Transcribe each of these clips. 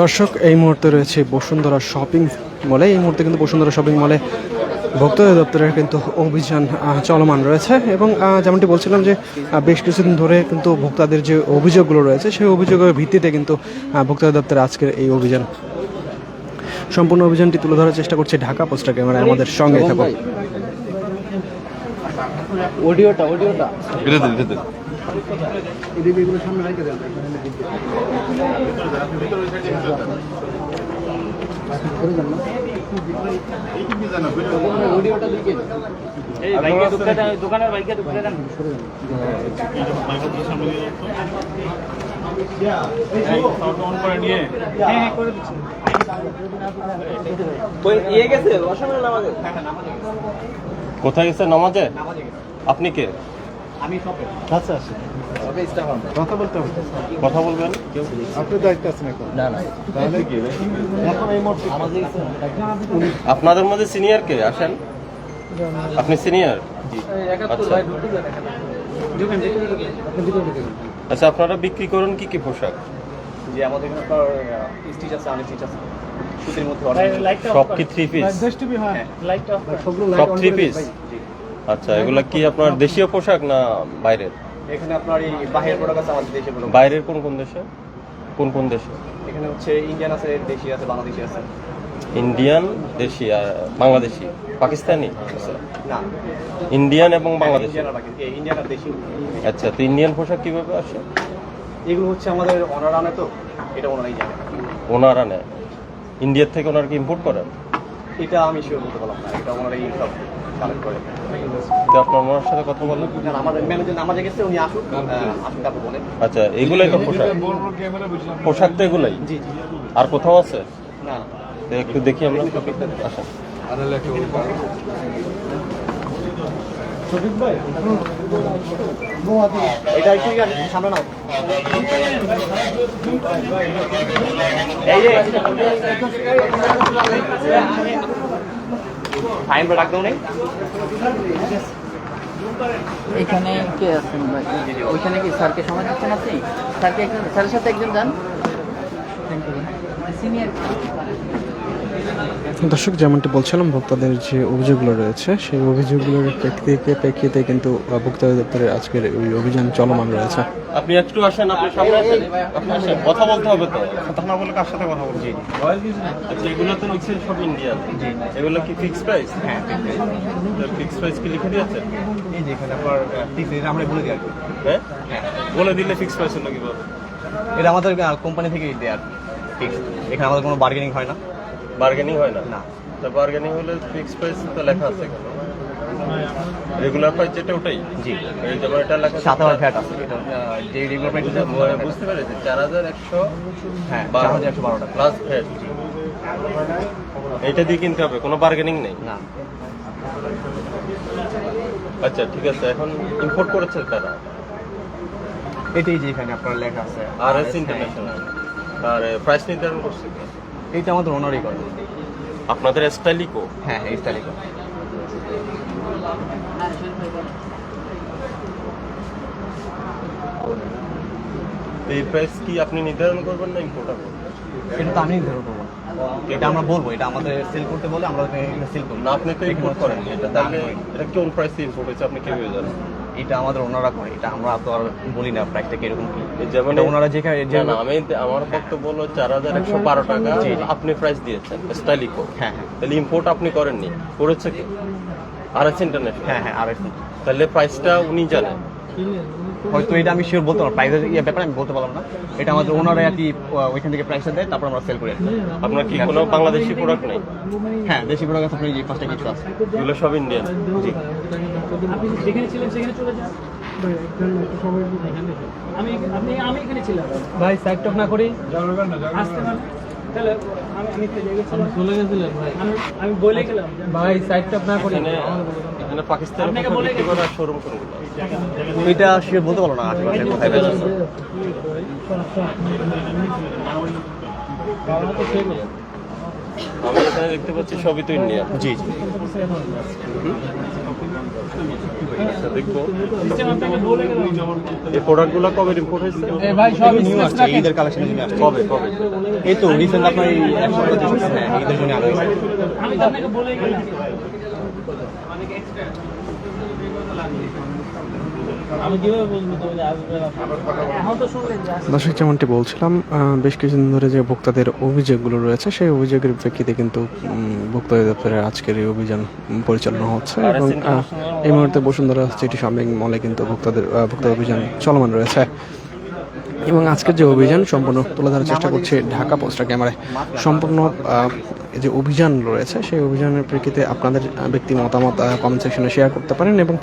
দর্শক এই মুহূর্তে রয়েছে বসুন্ধরা শপিং মলে। এই মুহূর্তে কিন্তু বসুন্ধরা শপিং মলে ভোক্তা দপ্তরের কিন্তু অভিযান চলমান রয়েছে এবং যেমনটি বলছিলাম যে বেশ কিছুদিন ধরে কিন্তু ভোক্তাদের যে অভিযোগগুলো রয়েছে সেই অভিযোগের ভিত্তিতে কিন্তু ভোক্তা দপ্তরের আজকের এই অভিযান। সম্পূর্ণ অভিযানটি তুলে ধরার চেষ্টা করছে ঢাকা পোস্টার ক্যামেরায়, আমাদের সঙ্গে থাকুন। অডিওটা দোকানের বাইকে ঢুকে দেন। কোথায় গেছে? নামাজে। আপনি কে? আমি আচ্ছা আচ্ছা, কথা বলতে হবে, কথা বলবেন। আপনার দায়িত্ব আছেন এখন। না তাহলে এখন এই মুহূর্তে আপনাদের মধ্যে সিনিয়র কে? আসেন, আপনি সিনিয়র। আচ্ছা, আপনারা বিক্রি করুন কি কি পোশাক? যে আমাদের এখানে স্টিচ আছে, আনি স্টিচ আছে, সুতির মধ্যে সব কি থ্রি পিস? সব থ্রি পিস। আচ্ছা, এগুলা কি আপনার দেশীয় পোশাক না বাইরের? এখানে আপনার এই বাহিরের প্রোডাক্ট আছে, আমাদের দেশে প্রোডাক্ট। বাইরের কোন কোন দেশে? কোন কোন দেশে? এখানে হচ্ছে ইন্ডিয়ান আছে, দেশি আছে, বাংলাদেশি আছে। ইন্ডিয়ান, দেশি আর বাংলাদেশি, পাকিস্তানি? না, ইন্ডিয়ান এবং বাংলাদেশি। ইন্ডিয়ান আর দেশি। আচ্ছা, তো ইন্ডিয়ান পোশাক কিভাবে আসে? এগুলো হচ্ছে আমাদের ওনার আনে, তো এটা ওনারাই জানে। ওনারা নেয় ইন্ডিয়ার থেকে? ওনারা কি ইম্পোর্ট করেন? এটা আমি শিওর বলতে পারলাম না, এটা ওনারাই সব কালেক্ট করে। তো আপনার ওনার সাথে কথা বলেন। আমাদের ম্যানেজার নামাজে গেছে, উনি আসুন তারপর বলেন। আচ্ছা, এগুলাই তো পোশাক? পোশাক তো এগুলাই? জি জি। আর কোথাও আছে? না, তো একটু দেখি আমরা। আসেন। এটা একটু সামনে নাও। এই যে ফাইন ডাক দাও নেই। এখানে কে আছেন ভাই? ওইখানে কি স্যারকে সময় দিচ্ছেন আপনি? স্যারকে একজন, স্যারের সাথে একজন যান। সিনিয়র দর্শক যেমনটি বলছিলাম, ভোক্তাদের যে অভিযোগগুলো রয়েছে সেই অভিযোগগুলোর প্রেক্ষিতে কিন্তু ভোক্তা দপ্তরের আজকের ওই অভিযান চলমান রয়েছে। আপনি একটু আসেন, আপনি সামনে আসেন। আপনি আসেন, কথা বলতে হবে তো। কথা না বলে কার সাথে কথা বলছি? আচ্ছা, এগুলো তো লিখছেন সব ইন্ডিয়ান। জি। এগুলো কি ফিক্স প্রাইস? হ্যাঁ, ফিক্স প্রাইস কি লিখে দিয়েছেন? এই যে এখানে আপনার ফিক্স রেট আমরা বলে দিই আর কি। হ্যাঁ, বলে দিলে ফিক্স প্রাইস হলো কিভাবে? এটা আমাদের কোম্পানি থেকে দেয় আর ফিক্স। এখানে আমাদের কোনো বার্গেনিং হয় না। বার্গেনিং হয় না? না। তো বার্গেনিং হলে ফিক্স প্রাইস তো লেখা আছে কেন? রেগুলার প্রাইস যেটা ওটাই? জি। এই যেমন এটা লেখা 7,000 ফ্যাট আছে। এটা যে রেগুলার প্রাইস বুঝতে পেরেছি, 4100। হ্যাঁ, 4112 টাকা প্লাস ফ্যাট। এইটা দিয়ে কিনতে হবে, কোনো বার্গেনিং নেই? না। আচ্ছা, ঠিক আছে। এখন ইম্পোর্ট করেছে তারা? এটাই যে এখানে আপনার লেখা আছে RS ইন্টারন্যাশনাল। আর প্রাইস নির্ধারণ করছে কে? এইটা আমাদের ওনারই করে। আপনাদের স্টাইলিকো? হ্যাঁ, এই তালিকা। এই প্রাইস কি আপনি নির্ধারণ করবেন না ইম্পোর্টার করবেন? এটা তো আমি নির্ধারণ করবো না, এটা আমরা বলবো। এটা আমাদের সেল করতে বলে আমরা সেল করবো না, আপনি তো ইম্পোর্ট করেন এটা, তাহলে এটা কোন প্রাইসে ইম্পোর্ট হয়েছে আপনি কিভাবে জানেন? এটা আমাদের ওনারা করে, এটা আমরা তো আর বলি না প্রাইসটা কিরকম কি। যেমন ওনারা যেখানে না, আমি আমার বক্তব্য হলো 4112 টাকা আপনি প্রাইস দিয়েছেন স্টাইলিকো। হ্যাঁ, তাহলে ইম্পোর্ট আপনি করেননি, করেছে কি? RS international. হ্যাঁ, আর তাহলে প্রাইসটা উনি জানেন। হয়তো এটা আমি শিওর বলতে পারবো, প্রাইসের ব্যাপারে আমি বলতে পারলাম না। এটা আমাদের ওনারা আর কি ওইখান থেকে প্রাইসটা দেয়, তারপর আমরা সেল করি। আপনার কি কোনো বাংলাদেশি প্রোডাক্ট নেই? হ্যাঁ, দেশি প্রোডাক্ট আছে, আপনি যে পাঁচটা কিছু আছে। এগুলো সব ইন্ডিয়ান? জি। আপনি যেখানে ছিলেন সেখানে চলে যান। আমি এখানে ছিলাম ভাই, সাইড টক না করি আসতে পারেন। তাহলে আমি চলে গেছিলাম ভাই, আমি বলে গেলাম ভাই সাইড টক না করি। এখানে পাকিস্তানের বিক্রি করা শোরুম কোনগুলো? এটা শিওর বলতে পারবো না আশেপাশে কোথায় বেচে। আমি এখানে দেখতে পাচ্ছি সবই তো ইন্ডিয়ান। জি জি। আচ্ছা, দেখবো সিস্টেম আপনাকে বলে গেলাম এই প্রোডাক্টগুলো কবে ইম্পোর্ট হয়েছে? ভাই সব নিউ আসছে, ঈদের কালেকশন নিয়ে আসছে। কবে কবে? এই তো রিসেন্ট আপনার এই এক সপ্তাহ দিয়েছে। হ্যাঁ, ঈদের জন্য আনা হয়েছে। আমি তো আপনাকে বলে গেলাম আমি কিভাবে বলবো তো এখন তো শুনলেন যে দর্শক যেমনটি বলছিলাম বেশ কিছুদিন ধরে যে ভোক্তাদের অভিযোগগুলো রয়েছে সেই অভিযোগের প্রেক্ষিতে কিন্তু ভোক্তা অধিদপ্তরের আজকের এই অভিযান পরিচালনা হচ্ছে এবং এই মুহূর্তে বসুন্ধরা সিটি শপিং মলে কিন্তু ভোক্তা অভিযান চলমান রয়েছে এবং আজকের যে অভিযান সম্পূর্ণ তুলে ধরার চেষ্টা করছে ঢাকা পোস্টার ক্যামেরায় সম্পূর্ণ যে অভিযান রয়েছে সেই অভিযানের প্রেক্ষিতে আপনাদের ব্যক্তি মতামত কমেন্ট সেকশনে শেয়ার করতে পারেন এবং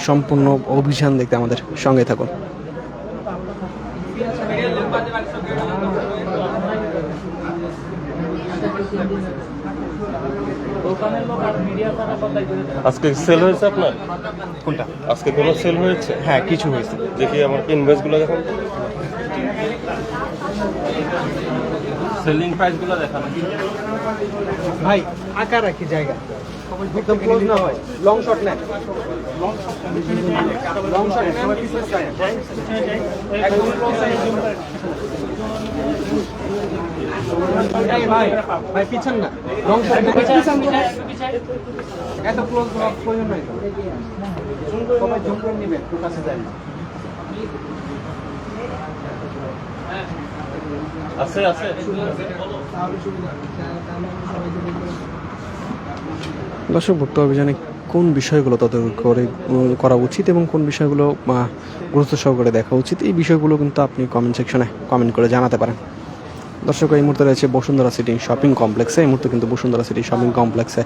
সম্পূর্ণ অভিযান দেখতে আমাদের সঙ্গে থাকুন। দোকানের লোক আর মিডিয়া তারা কথাই করে আজকে সেল হয়েছে আপনার? কোনটা? আজকে কোনো সেল হয়েছে? হ্যাঁ, কিছু হয়েছে। দেখি আমার ইনভয়েসগুলো দেখুন, সেলিং প্রাইসগুলো দেখান। ভাই আঁকা রাখি জায়গা একদম ক্লোজ না হয়, লং শট নেন, লং শট নেন, একদম ক্লোজ ভাই ভাই পিছন না, লং শট এত ক্লোজ প্রয়োজন নাই, সবাই জুম করে নেবেন, একটু কাছে যান। আছে আছে দর্শক ভোক্তা অভিযানে কোন বিষয়গুলো তদারকি করা উচিত এবং কোন বিষয়গুলো গুরুত্ব সহকারে দেখা উচিত এই বিষয়গুলো কিন্তু আপনি কমেন্ট সেকশনে কমেন্ট করে জানাতে পারেন। দর্শক এই মুহূর্তে রয়েছে বসুন্ধরা সিটি শপিং কমপ্লেক্সে, এই মুহূর্তে কিন্তু বসুন্ধরা সিটি শপিং কমপ্লেক্সে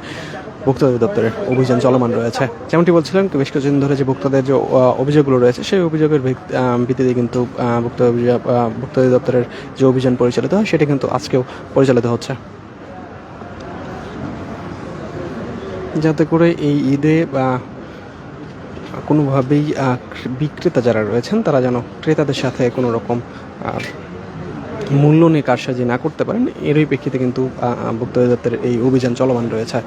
ভোক্তা অধিদপ্তরের অভিযান চলমান রয়েছে। যেমনটি বলছিলাম বেশ কিছুদিন ধরে যে ভোক্তাদের যে অভিযোগগুলো রয়েছে সেই অভিযোগের ভিত্তিতে কিন্তু ভোক্তা অধিদপ্তরের যে অভিযান পরিচালিত হয় সেটা কিন্তু আজকেও পরিচালিত হচ্ছে, যাতে করে এই ঈদে কোনোভাবেই বিক্রেতা যারা রয়েছেন তারা যেন ক্রেতাদের সাথে কোনো রকম মূল্য নিয়ে কারসাজি না করতে পারেন, এরই প্রেক্ষিতে কিন্তু ভোক্তা অধিদপ্তরের এই অভিযান চলমান রয়েছে।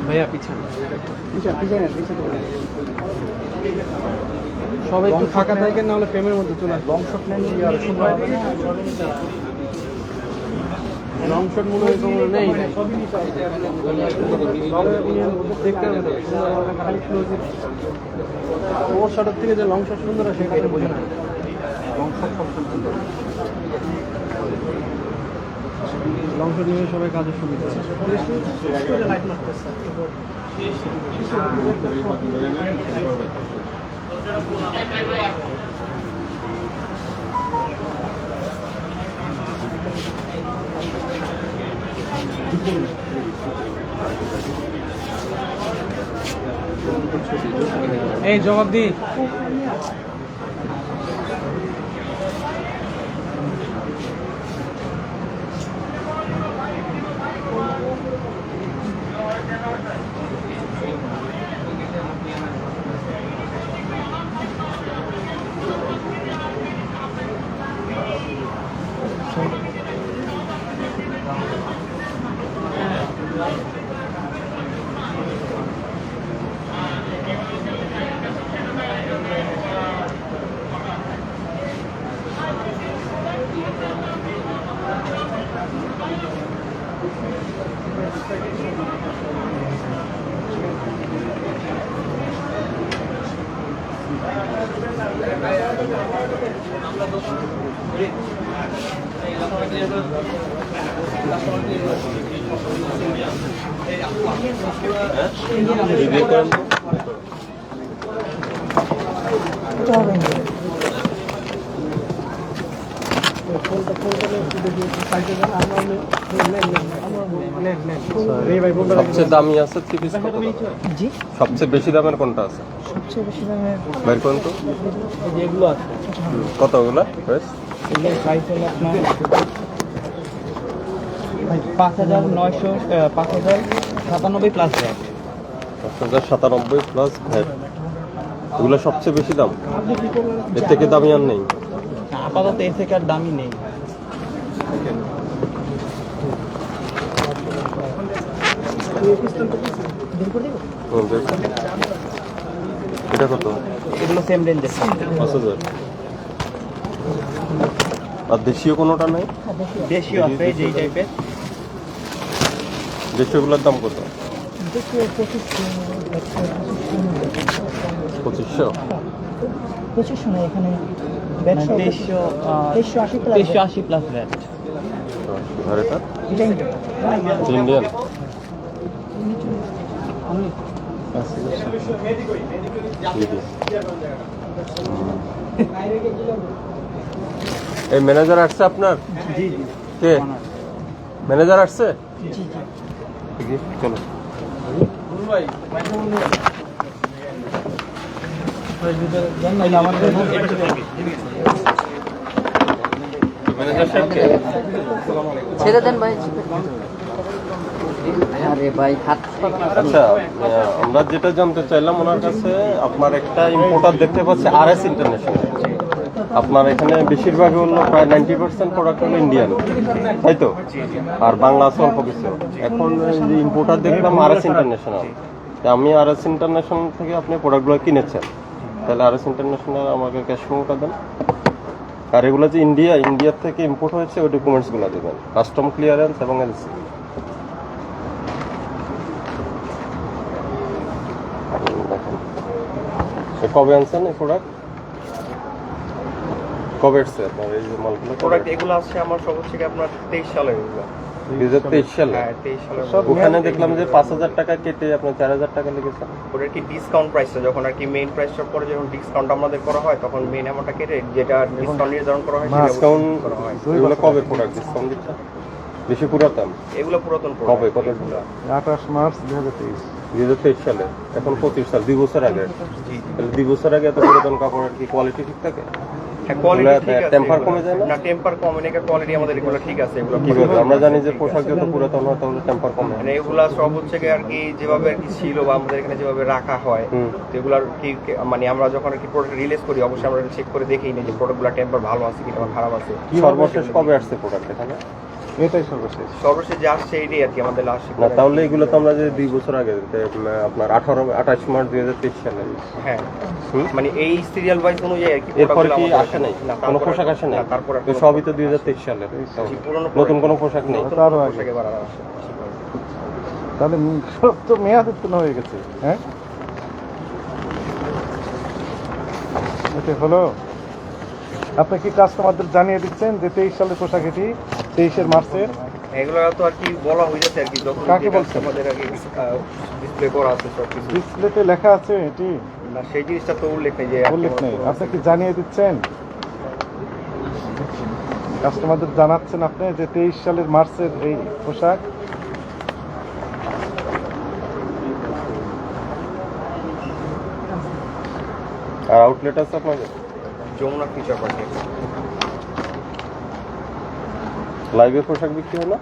ভাইয়া পিছনে সবাই একটু ফাঁকা থাকেন, নাহলে ফ্রেমের মধ্যে চলে আসবে। লং শট নেন, লং শট মনে হয় কোনো নেই, দেখতে হবে ওর শটের থেকে যে লং শট সুন্দর হয় সেটা বোঝে না, লং শট সব সুন্দর, লং শট নিয়ে সবাই কাজের সুবিধা। এই জবাব দি সবচেয়ে দামি আছে থ্রি পিস? জি সবচেয়ে বেশি দামের কোনটা আছে? সবচেয়ে বেশি দামের বের করুন তো। যেগুলো আছে কতগুলো প্রাইস? এগুলোর প্রাইস হলো আপনার 5,997 প্লাস ব্যাট। 5,097 plus VAT. এগুলো সবচেয়ে বেশি দাম, এর থেকে দামি আর নেই। আপাতত এর থেকে আর দামি নেই। এটা কত? এগুলো সেম রেঞ্জের। 5,000। আর দেশীয় কোনোটা নেই? দেশীয় আছে যেই টাইপের। দেশীয়গুলোর দাম কত? 2500। 2500 না, এখানে 2380 প্লাস ভ্যাট। আর এটা ইন্ডিয়ান। এই ম্যানেজার আসছে আপনার? কে ম্যানেজার আসছে? জি, চলো। ম্যানেজার সাহেবকে ছেড়ে দেন ভাই। আরে ভাই হাত আচ্ছা, আমরা যেটা জানতে চাইলাম ওনার কাছে, আপনার একটা ইম্পোর্টার দেখতে পাচ্ছি RS ইন্টারন্যাশনাল। আপনার এখানে বেশিরভাগই হলো প্রায় 90% প্রোডাক্ট হলো ইন্ডিয়ান, তাই তো? আর বাংলা আছে অল্প কিছু। এখন যে ইম্পোর্টার দেখলাম RS ইন্টারন্যাশনাল, আমি RS ইন্টারন্যাশনাল থেকে আপনি প্রোডাক্টগুলো কিনেছেন, তাহলে RS ইন্টারন্যাশনাল আমাকে ক্যাশ মেমোটা দেন। আর এগুলো যে ইন্ডিয়ার থেকে ইম্পোর্ট হয়েছে ওই ডকুমেন্টসগুলো দেবেন, কাস্টম ক্লিয়ারেন্স এবং এলসি। কবে আনছেন এই প্রোডাক্ট? কবে এসছে আপনার এই যে মালগুলো? প্রোডাক্ট এগুলো আছে আমার সব হচ্ছে আপনার 23 সালের এগুলো। 2023 সালে? হ্যাঁ 23 সালের। ওখানে দেখলাম যে 5,000 টাকা কেটে আপনার 4,000 টাকা লেগেছে। ওটার কি ডিসকাউন্ট প্রাইসটা যখন আর কি মেইন প্রাইসটার পরে যখন ডিসকাউন্ট আমাদের করা হয় তখন মেইন অ্যামাউন্টটা কেটে যেটা ডিসকাউন্ট নির্ধারণ করা হয় সেটা ডিসকাউন্ট করা হয়। এগুলো কবে প্রোডাক্ট ডিসকাউন্ট দিচ্ছে? বেশি পুরাতন? এগুলো পুরাতন কবে প্রোডাক্ট। কতগুলো? 28 মার্চ 2023। 2023 সালে, এখন 25 সাল, 2 বছর আগে। তাহলে 2 বছর আগে এত পুরাতন কাপড়ের কি কোয়ালিটি ঠিক থাকে? হ্যাঁ কোয়ালিটি এগুলো ঠিক আছে। টেম্পার কমে যায় না? না টেম্পার কমে না, কোয়ালিটি আমাদের এগুলো ঠিক আছে। এগুলো কিভাবে? আমরা জানি যে পোশাক যত পুরাতন হয় তাহলে টেম্পার কমে। মানে এগুলা সব হচ্ছে কি আর কি যেভাবে আর কি ছিল বা আমাদের এখানে যেভাবে রাখা হয় হুম। তো এগুলার কি মানে আমরা যখন আর কি প্রোডাক্ট রিলিজ করি অবশ্যই আমরা চেক করে দেখেই নিই যে প্রোডাক্টগুলো টেম্পার ভালো আছে কিনা বা খারাপ আছে। সর্বশেষ কবে আসছে প্রোডাক্ট এখানে? এটাই সর্বশেষ। সর্বশেষ যে আসছে এইটাই আর কি আমাদের লাস্ট। না তাহলে এগুলো তো আমরা যে 2 বছর আগে আপনার 28 মার্চ 2023 সালে। হ্যাঁ হুম? মানে এই সিরিয়াল ওয়াইজ অনুযায়ী আর কি এরপর প্রোডাক্টগুলো কি আমাদের আসে নাই? না, কোনো তারপরে- পোশাক আসে নাই? না, তারপরে তো সবই তো 2023 সালে। পুরনো নতুন কোনো পোশাক নেই। নতুন তারও আগে। পোশাক এবার আর আসে। তাহলে সব তো মেয়াদ উত্তীর্ণ হয়ে গেছে। হ্যাঁ, এটা হলো। আপনি কি কাস্টমারদের জানিয়ে দিচ্ছেন যে 23 সালের পোশাক এটি 23 মার্চের? এগুলো তো আর কি বলা হয়েছে আর কি যখন কাকে যেটা বলছেন? আমাদের আর কি ডিসপ্লে করা আছে সব কিছু। ডিসপ্লেতে লেখা আছে এটি? না সেই জিনিসটা তো উল্লেখ নেই যে উল্লেখ নেই। আপনি কি জানিয়ে দিচ্ছেন, কাস্টমারদের জানাচ্ছেন আপনি যে 23 সালের মার্চের এই পোশাক? আর আউটলেট আছে আপনাদের? যমুনা ফিচার পার্কে। লাইভে পোশাক বিক্রি হয় না?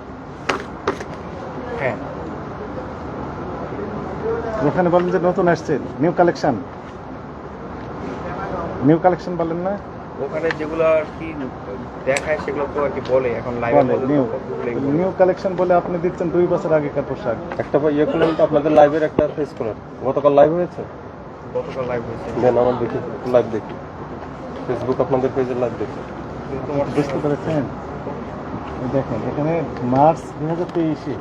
হ্যাঁ ওখানে বলেন যে নতুন আসছে নিউ কালেকশন। নিউ কালেকশন বলেন না? ওখানে যেগুলো আর কি দেখায় সেগুলো তো আর কি বলে এখন লাইভে বলে নিউ কালেকশন বলে আপনি দিচ্ছেন 2 বছর আগেকার পোশাক। একটা ইয়ে করলেন তো আপনাদের লাইভের একটা ফেস করেন। গতকাল লাইভ হয়েছে? গতকাল লাইভ হয়েছে। দেন আমার দেখি, লাইভ দেখি, ফেসবুক আপনাদের পেজের লাইভ দেখি। কিন্তু তোমার বুঝতে পেরেছেন? এই দেখেন এখানে মার্চ 2023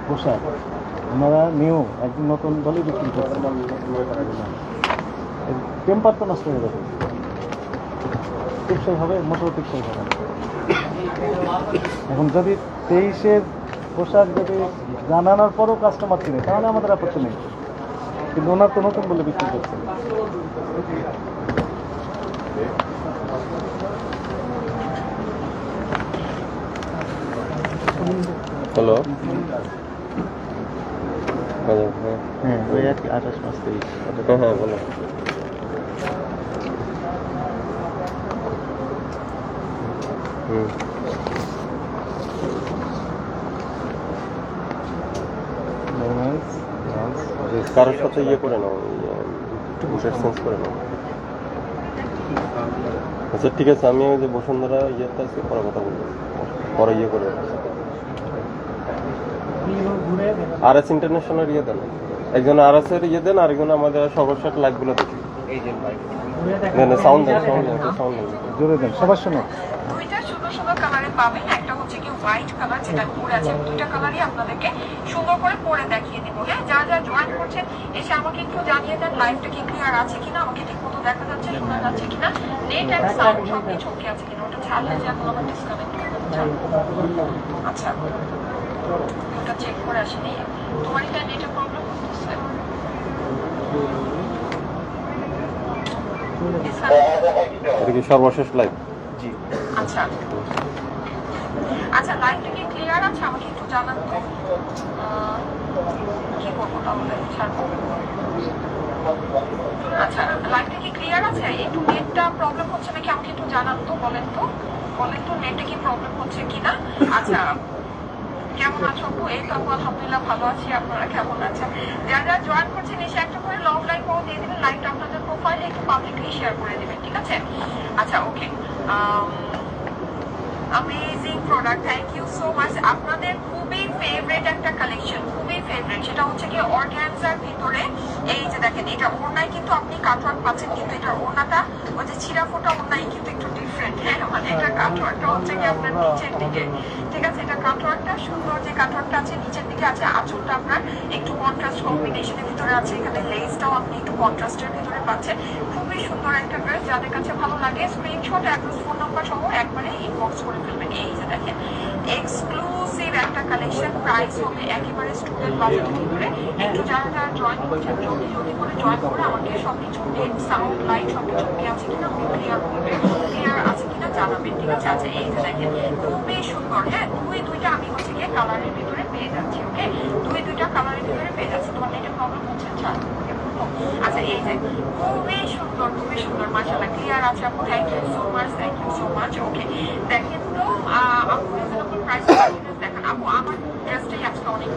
পোশাক ওনারা নিউ একদম নতুন বলে বিক্রি করছেন। টেম্পার তো নষ্ট হয়ে যাবে, টেকসই হবে, মোটর টেকসই হবে। এখন যদি 23-এর পোশাক যদি জানানোর পরও কাস্টমার কিনে তাহলে আমাদের আপত্তি নেই, কিন্তু ওনার তো নতুন বলে বিক্রি করছেন। হ্যালো, হ্যাঁ ওই আর কি 28 মাস 23। হ্যাঁ হ্যাঁ বলো। হুম, Moments, yes. কারোর সাথে ইয়ে করে নাও, চেঞ্জ করে নাও। আচ্ছা ঠিক আছে, আমি ওই যে বসুন্ধরা ইয়েতে আছি, পরে কথা বলবো, পরে ইয়ে করে RS ইন্টারন্যাশনাল ইয়ে দেন, একজন RS এর ইয়ে দেন, আরেকজন আমাদের সর্বশেষ লাইভগুলো দেখি। এই যে ভাই সাউন্ড দেন, সাউন্ড দেন, সাউন্ড দেন। জোরে দেন, সবার শোনো। দুইটা সুন্দর সুন্দর কালারে পাবেন। একটা হচ্ছে কি হোয়াইট কালার, যেটা পরে আছে। দুইটা কালারই আপনাদেরকে সুন্দর করে পরে দেখিয়ে দিব। হ্যাঁ, যারা যারা জয়েন করছেন এসে আমাকে একটু জানিয়ে দেন লাইভটা কি ক্লিয়ার আছে কিনা, আমাকে ঠিক মতো দেখা যাচ্ছে, শোনা যাচ্ছে কিনা, নেট এন্ড সাউন্ড সব কিছু ওকে আছে কিনা। ওটা ছাড়লে যে এখন আমার ডিসকানেক্ট হয়ে যাচ্ছে। আচ্ছা, ওটা চেক করে আসেনি। তোমার এটা নেটের প্রবলেম হচ্ছে? এটা কি সর্বশেষ লাইভ? আচ্ছা আচ্ছা, লাইভটা কি ক্লিয়ার আছে? আমাকে একটু জানান তো। কি করবো তাহলে, ছাড়বো। আচ্ছা, লাইভটা কি ক্লিয়ার আছে? একটু নেটটা প্রবলেম হচ্ছে নাকি আমাকে একটু জানান তো, বলেন তো, বলেন তো নেটে কি প্রবলেম হচ্ছে কিনা। আচ্ছা, কেমন আছো আপু? এই তো আপু আলহামদুলিল্লাহ ভালো আছি, আপনারা কেমন আছেন? যারা যারা জয়েন করছেন এসে একটা করে লং লাইভ পাওয়া দিয়ে দিবেন, লাইভটা আপনাদের প্রোফাইলে একটু পাবলিকলি শেয়ার করে দিবেন, ঠিক আছে? আচ্ছা, okay. Amazing product, thank you so much. আপনাদের খুবই ফেভারিট একটা কালেকশন, খুবই ফেভারিট, সেটা হচ্ছে কি অর্গানজার ভিতরে। এই যে দেখেন, এটা ওড়নায় কিন্তু আপনি কাটওয়ার্ক পাচ্ছেন, কিন্তু এটার ওড়নাটা ওই যে ছিঁড়া ফোটা ওড়নায় কিন্তু একটু ডিফারেন্ট। হ্যাঁ, মানে এটা কাটওয়ার্কটা হচ্ছে কি আপনার নিচের দিকে, ঠিক আছে? এটা কাটওয়ার্কটা সুন্দর, যে কাটওয়ার্কটা আছে নিচের দিকে আছে। আঁচলটা আপনার একটু কন্ট্রাস্ট কম্বিনেশনের ভিতরে আছে, এখানে লেসটাও আপনি একটু কন্ট্রাস্টের ভিতরে পাচ্ছেন। খুবই সুন্দর একটা ড্রেস, যাদের কাছে ভালো লাগে স্ক্রিনশট, অ্যাড্রেস, ফোন নাম্বার সহ একবারে ইনবক্স করে ফেলবেন। এই যে দেখেন, এক্সক্লুসিভ একটা কালেকশন, প্রাইস হবে একেবারে স্টুডেন্ট বাজেটের ভিতরে। একটু যারা যারা জয়েন করছেন জলদি জলদি করে জয়েন করে আমাকে সবকিছু নেট, সাউন্ড, লাইট সবকিছু ওকে আছে কিনা ক্লিয়ার করবেন, ক্লিয়ার আছে কিনা জানাবেন, ঠিক আছে? আচ্ছা, এই যে দেখেন, খুবই সুন্দর। হ্যাঁ, দুইটা আমি হচ্ছে গিয়ে কালারের ভিতরে পেয়ে যাচ্ছি। ওকে, দুইটা কালারের ভিতরে পেয়ে যাচ্ছি। তোমার নেটের প্রবলেম হচ্ছে? আচ্ছা, এই যে খুবই সুন্দর, খুবই সুন্দর, মাশাআল্লাহ ক্লিয়ার আছে আপু। Thank you so much, thank you so much. Okay, দেখেন তো আপু রিজনেবল প্রাইস দেখেন আপু, আমার ড্রেসটাই আজকে অনেক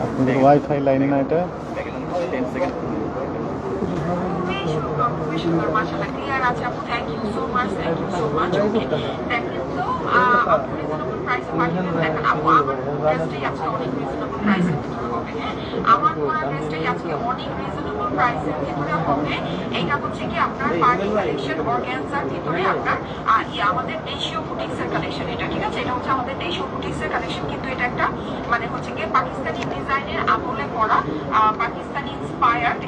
আপনাদের ওয়াইফাই লাইন না এটা? খুবই সুন্দর, খুবই সুন্দর, মাশাআল্লাহ ক্লিয়ার আছে আপু। Thank you so much, thank you so much. Okay, দেখেন তো আপু রিজনেবল প্রাইসে পাঠিয়ে দেখেন আপু, আমার ড্রেসটাই আজকে অনেক রিজনেবল প্রাইসের ভিতরে হবে। হ্যাঁ, আমার পরা ড্রেসটাই আজকে অনেক রিজনেবল প্রাইসের ভিতরে হবে। এইটা হচ্ছে কি আপনার পার্টি কালেকশন, অর্গানজার ভিতরে আপনার আমাদের দেশীয় বুটিক্সের কালেকশন এটা, ঠিক আছে? এটা হচ্ছে আমাদের দেশীয় বুটিক্সের কালেকশন, কিন্তু এটা একটা মানে হচ্ছে কি পাকিস্তানি ডিজাইনের আমলে করা, পাকিস্তানি ইন্সপায়ার্ড।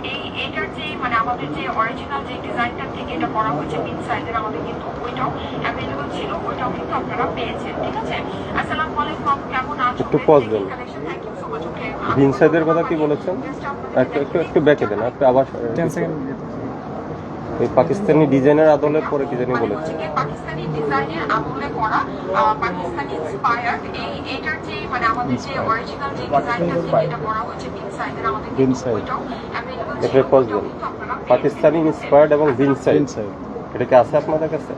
এইটার যে মানে আমাদের যে অরিজিনাল যে ডিজাইনটা থেকে এটা করা হয়েছে বিন সাইজের, আমাদের কিন্তু ওইটাও অ্যাভেলেবল ছিল, ওইটাও কিন্তু আপনারা পেয়েছেন, ঠিক আছে? আসসালামু আলাইকুম আপু, কেমন আছেন? একটু পজ দেন। Thank you so much. Okay, বিন সাইজের কথা কি বলেছেন? একটু ব্যাকে দেন, একটু আবার 10 সেকেন্ড। ওই পাকিস্তানি ডিজাইনের আদলে পরে কি জানি বলেছেন? পাকিস্তানি ডিজাইনের আমলে করা, পাকিস্তানি ইন্সপায়ার্ড। এইটার যে মানে আমাদের যে অরিজিনাল যে ডিজাইনটা থেকে এটা করা হয়েছে বিন সাইজের, আমাদের বিন কিন্তু সাইজ। ওইটাও অ্যাভেলেবল ছিল, এটা পজ ওইটাও দেন। কিন্তু আপনারা পাকিস্তানি ইন্সপায়ার্ড এবং বিন সাইজ, ইনসাইড। এটা কি আছে আপনাদের কাছে?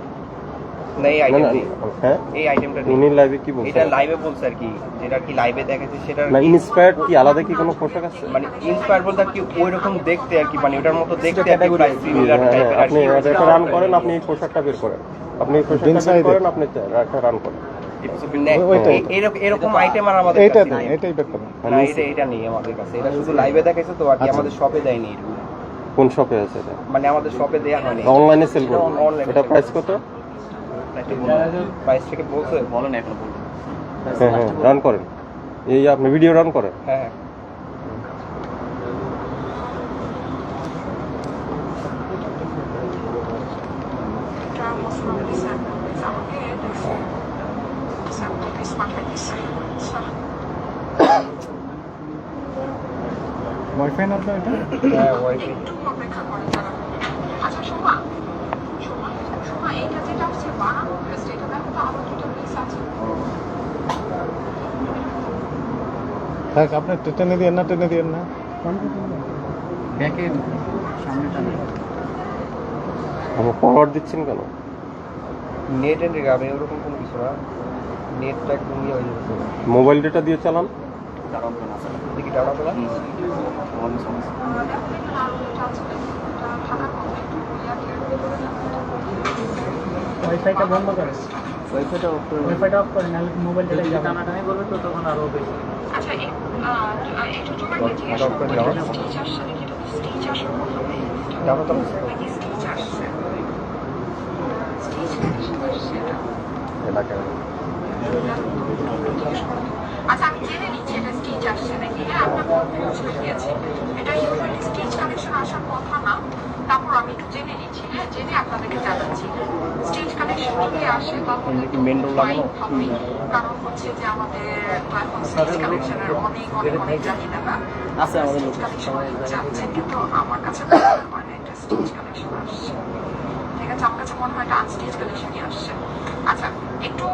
না, এই না আইটেম না, নেই, হ্যাঁ, এই আইটেমটা নেই। উনি লাইভে কি এটা বলছেন? লাইভে বলছে আর কি, যেটা কি লাইভে দেখাচ্ছে সেটা না, ইন্সপায়ার্ড কি আলাদা কি কোনো পোশাক আছে? মানে ইন্সপায়ার বলতে আর কি ওই রকম দেখতে আর কি, মানে ওটার মতো দেখতে আর কি, প্রায় সিমিলার হ্যাঁ, টাইপের আর আপনি কি। এটা রান করেন, আপনি এই পোশাকটা বের করেন, আপনি এই পোশাকটা বের Inside করেন, আপনি একটা রান করেন। এরকম আইটেম আর আমাদের এইটা কাছে দেন, নেই। এটাই বের করেন। না, এটা নেই আমাদের কাছে, এটা শুধু লাইভে দেখাইছে তো আর কি, আচ্ছা। আমাদের শপে দেয়নি এরকম। কোন শপে আছে এটা? মানে আমাদের শপে দেয়া হয়নি। অনলাইনে সেল করুন। অনলাইনে এটা প্রাইস কত? প্রাইস থেকে বলছে, বলো না এখন বলবো। হ্যাঁ হ্যাঁ, রান করেন, এই আপনি ভিডিও রান করেন। হ্যাঁ, ওয়াইফাই না আপনার এটা? হ্যাঁ, ওয়াইফাই। একটু অপেক্ষা করেন যারা। আচ্ছা শোভা, শোভা, শোভা, এইটা যেটা হচ্ছে বানানো ড্রেস, এটা দেখো তো আরো দুটো ড্রেস আছে। থাক, আপনি টেনে দিয়েন না, টেনে দিয়েন না। ব্যাকে সামনেটা নেই। আপনি ফরওয়ার্ড দিচ্ছেন কেন? নেট এন্ড আমি ওরকম কোনো কিছু না, নেটটা একদম ইয়ে হয়ে যাচ্ছে। মোবাইল ডেটা দিয়ে চালান। দেখি ডাটা পেলাম। ওয়াইফাইটা বন্ধ করে, ওয়াইফাইটা অফ করে ওয়াইফাইটা অফ করে, নাহলে মোবাইল ডেটা টানাটানি করবে তো তখন আরো বেশি। আচ্ছা একটু তোমাকে জিজ্ঞাসা করতে স্টিচ আসছে নাকি, এটা স্টিচ আসার কথা ডাটা তো নাকি স্টিচ আসছে, স্টিচ আসছে এলাকা আচ্ছা আমি জেনে নিচ্ছি এটা স্টিচ আসছে নাকি। হ্যাঁ আপনার কনফিউজ হয়ে গিয়েছে, এটা ইউজুয়ালি স্টিচ কালেকশন আসার কথা না, তারপর আমি একটু জেনে নিচ্ছি, হ্যাঁ জেনে আপনাদেরকে জানাচ্ছি। স্টিচ কালেকশন যদি আসে তখন একটু ফাইন হবে, কারণ হচ্ছে যে আমাদের তো এখন স্টিচ কালেকশনের অনেক অনেক অনেক চাহিদা না আছে, আমাদের স্টিচ কালেকশন যাচ্ছে, কিন্তু আমার কাছে মনে হয় না এটা স্টিচ কালেকশন আসছে। ঠিক আছে, আমার কাছে মনে হয় এটা আনস্টিচ কালেকশনই আসছে। আচ্ছা একটু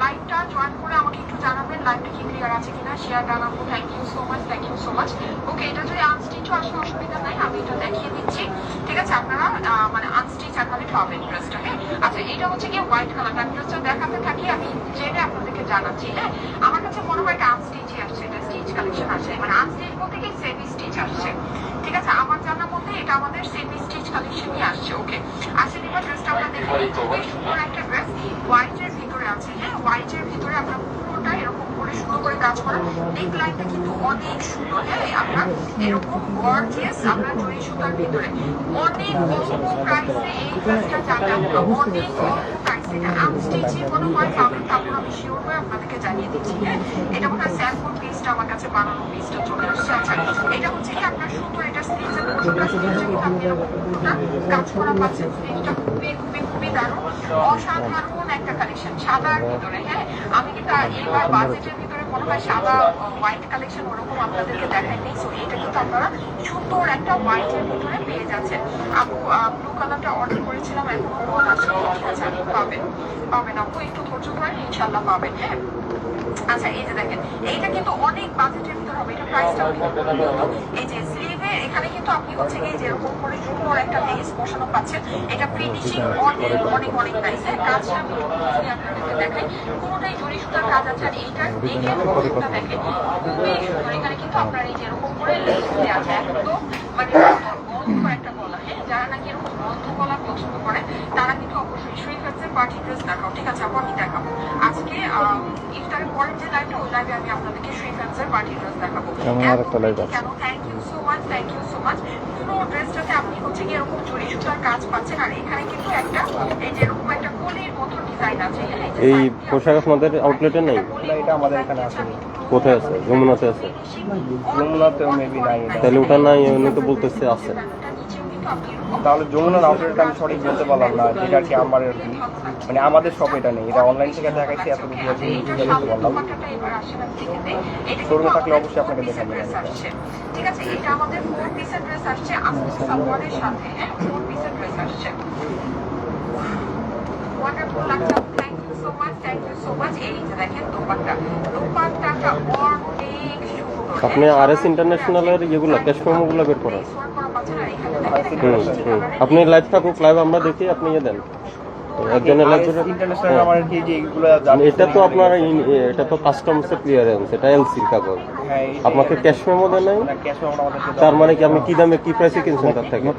লাইভটা জয়েন করে আমাকে একটু জানাবেন লাইভটা কি ক্লিয়ার আছে কিনা, শেয়ার জানাবো। Thank you so much, thank you so much. Okay, এটা যদি আনস্টিচও আসলে অসুবিধা নাই, আমি এটা দেখিয়ে দিচ্ছি। ঠিক আছে, আপনারা মানে আনস্টিচ এখানে পাবেন ড্রেসটা। হ্যাঁ আচ্ছা, এটা হচ্ছে কি হোয়াইট কালারটা, ড্রেসটা দেখাতে থাকি, আমি জেনে আপনাদেরকে জানাচ্ছি। হ্যাঁ আমার কাছে মনে হয় এটা আনস্টিচই আসছে, এটা স্টিচ কালেকশন আসছে, মানে আনস্টিচ বলতে কি সেমি স্টিচ আসছে। ঠিক আছে, আমার জানার মধ্যে এটা আমাদের সেমি স্টিচ কালেকশনই আসছে। ওকে, আসলে এবার ড্রেসটা আমরা দেখে নিই, খুবই সুন্দর একটা ড্রেস, হোয়াইটের ভিতরে আছে। হ্যাঁ হোয়াইটের ভিতরে আপনার পুরোটা এরকম করে সুন্দর করে কাজ করা, নেক লাইনটা কিন্তু অনেক সুন্দর। হ্যাঁ আপনার এরকম গর্জিয়াস, আপনার জরি সুতার ভিতরে অনেক কম প্রাইসে এই ড্রেসটা যাবে, অনেক কম প্রাইসে। এটা আনস্টিচই মনে হয় পাবেন, তারপর আমি শিওর হয়ে আপনাদেরকে জানিয়ে দিচ্ছি। হ্যাঁ এটা মনে হয় স্যাম্পল পিসটা আমার কাছে বানানো পিসটা চলে আসছে। আচ্ছা এটা হচ্ছে কি আপনার সুন্দর, এটা স্লিভসের পুরোটা স্লিভসে কিন্তু আপনি এরকম পুরোটা কাজ করা পাচ্ছেন, স্লিভসটা খুবই খুবই খুবই দারুণ, অসাধারণ একটা কালেকশন সাদার ভিতরে। হ্যাঁ আমি কিন্তু এবার বাজেটের ভিতরে মনে হয় সাদা হোয়াইট কালেকশন ওরকম আপনাদেরকে দেখাইনি, সো এটা কিন্তু আপনারা সুন্দর একটা হোয়াইটের ভিতরে পেয়ে যাচ্ছেন। আপু ব্লু কালারটা অর্ডার করেছিলাম, এখন কোন আছে, ঠিক আছে আপনি পাবেন পাবেন আপু, একটু ধৈর্য ধরেন, ইনশাল্লাহ পাবেন। হ্যাঁ আচ্ছা এই যে দেখেন, এইটা কিন্তু অনেক বাজেটের ভিতরে হবে, এটা প্রাইসটাও কিন্তু এই যে স্লিভে এখানে কিন্তু আপনি হচ্ছে কি যেরকম করে সুন্দর একটা লেস বসানো পাচ্ছেন, এটা ফিনিশিং অনেক অনেক অনেক নাইস। হ্যাঁ কাজটা আমি যদি আপনাদেরকে দেখাই, পুরোটাই জরি সুতার কাজ আছে, আর এইটার দেখে সুন্দরটা দেখেন খুবই সুন্দর। এখানে কিন্তু আপনার এই যেরকম করে লেস দেওয়া আছে, একদম মানে বন্ধ একটা গলা। হ্যাঁ যারা নাকি এরকম বন্ধ গলা পছন্দ করেন তারা কিন্তু অবশ্যই শ্রীফ্যান্সের পার্টি ড্রেস দেখাও। ঠিক আছে আপু আমি দেখাবো আজকে ইফতারের পরের যে লাইভটা, ওই লাইভে আমি আপনাদেরকে শ্রীফ্যান্সের পার্টি ড্রেস দেখাবো। কেন thank you so much, thank you so much. পুরো ড্রেসটাতে আপনি হচ্ছে কি এরকম জরি সুতার কাজ পাচ্ছেন, আর এখানে কিন্তু একটা এই যে এরকম একটা কলির মতো ডিজাইন আছে। এই পোশাক আপনাদের আউটলেটে নেই? এটা আমাদের এখানে আছে। কোথায় আছে? যমুনাতে আছে? যমুনাতেও মেবি নাই। তাহলে ওটা নাই, উনি তো বলতেছে আছে। তাহলে যমুনার আউটলেটটা আমি সঠিক বলতে পারলাম না, যেটা কি আমার আর কি মানে আমাদের শপে এটা নেই, এটা অনলাইন থেকে দেখাইছি, এত কিছু আছে বললাম। শোরুমে থাকলে অবশ্যই আপনাকে দেখাবো। ঠিক আছে, এটা আমাদের 4 পিসের ড্রেস আসছে, আজকে সালোয়ারের সাথে। হ্যাঁ 4 পিসের ড্রেস আসছে, ওয়ান্ডারফুল লাগছে। Thank you so much, thank you so much. এই যে দেখেন দোপাট্টা, দোপাট্টাটা অনেক সুন্দর। আপনি আরএস ইন্টারন্যাশনালের এগুলো ক্যাশ মেমোগুলো বের করেন। আপনি লাইভ থাকুক, লাইভ আমরা দেখি, আপনি দেন একজনের লাইভ। ইন্টারন্যাশনাল আমার কি যে এগুলো এটা তো আপনার এটা তো কাস্টমসের ক্লিয়ারেন্স, এটা এলসির কাগজ। হ্যাঁ আপনাকে ক্যাশ মেমো দেন নাই, ক্যাশ আমাদের তার মানে কি আপনি কি দামে কি প্রাইসে কিনছেন তার থেকে?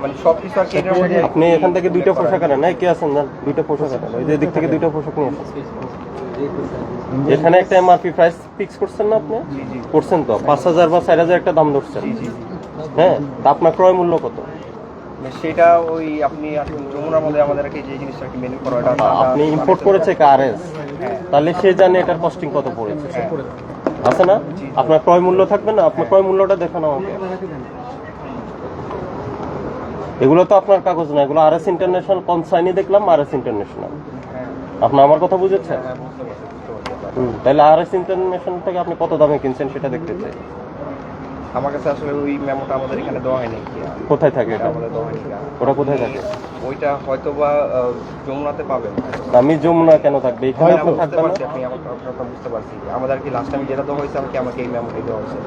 মানে সবকিছু আর কি এটার মধ্যে আপনি এখান থেকে দুইটা পোশাক আনেন, নাই কে আছেন না দুইটা পোশাক আনেন, ওই যে দিক থেকে দুইটা পোশাক নিয়ে আসেন। এখানে একটা এমআরপি প্রাইস ফিক্স করছেন না আপনি? করছেন তো 5,000 বা 4,000 একটা দাম ধরছেন। হ্যাঁ তা আপনার ক্রয় মূল্য কত? সেটা ওই আপনি যমুনার মধ্যে আমাদেরকে যে জিনিসটা কি মেনু করা, এটা আপনি ইম্পোর্ট করেছে আরএস, তাহলে সে জানে এটার কস্টিং কত পড়েছে, আছে না? আপনার ক্রয় মূল্য থাকবে না, আপনার ক্রয় মূল্যটা দেখেন আমাকে। এগুলো তো আপনার কাগজ না, এগুলো আরএস ইন্টারন্যাশনাল কনসাইনি দেখলাম, আরএস ইন্টারন্যাশনাল। আপনি আমার কথা বুঝেছেন? তাহলে আরএস ইন্টারন্যাশনাল থেকে আপনি কত দামে কিনছেন সেটা দেখতে চাই। আমার কাছে আসলে ওই মেমোটা আমাদের এখানে দেওয়া হয়নি। কোথায় থাকে এটা? আমাদের দেওয়া হয়নি। ওটা কোথায় থাকে? ওইটা হয়তো বা যমুনাতে পাবেন। আমি যমুনা কেন থাকবে এখানে? আমি আপনি বুঝতে থাকবেন পারছি, না? আপনি আমার কথা বুঝতে পারছি। আমাদের আর কি লাস্ট টাইম যেটা দেওয়া হয়েছে আমাকে এই মেমোটাই দেওয়া হয়েছে,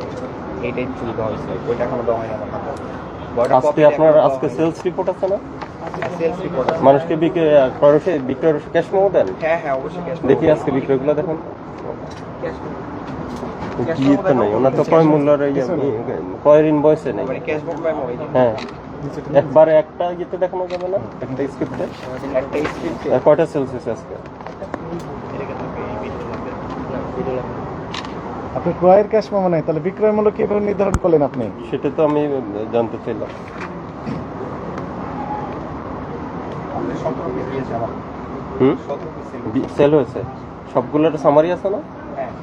এইটাই চুরি দেওয়া হয়েছে, ওইটা এখনো দেওয়া হয়নি আমার হাতে। আজকে আপনার আজকে সেলস রিপোর্ট আছে না? Sales report. মানুষকে বিক্রয় ক্যাশ মেমো দেন? হ্যাঁ অবশ্যই ক্যাশ। দেখি আজকে বিক্রয়গুলো দেখেন। কি তো নাই, ওনার তো ক্রয় মূল্যের ক্রয়ের ইনভয়েসে নেই। মানে ক্যাশ বুক মেমো। হ্যাঁ, একবারে একটা ইয়েতে দেখানো যাবে না? একটা স্ক্রিপ্টে একটা স্ক্রিপ্টে কয়টা সেলস হয়েছে আজকে? আপনি ক্রয়ের ক্যাশ মেমো নাই, তাহলে বিক্রয় মূল্য কিভাবে নির্ধারণ করলেন আপনি? সেটা তো আমি জানতে চাইলাম। 17 পিস দিয়েছে আমার। হুম, 17 পিস সেল হয়েছে সবগুলোর সামারি আছে না?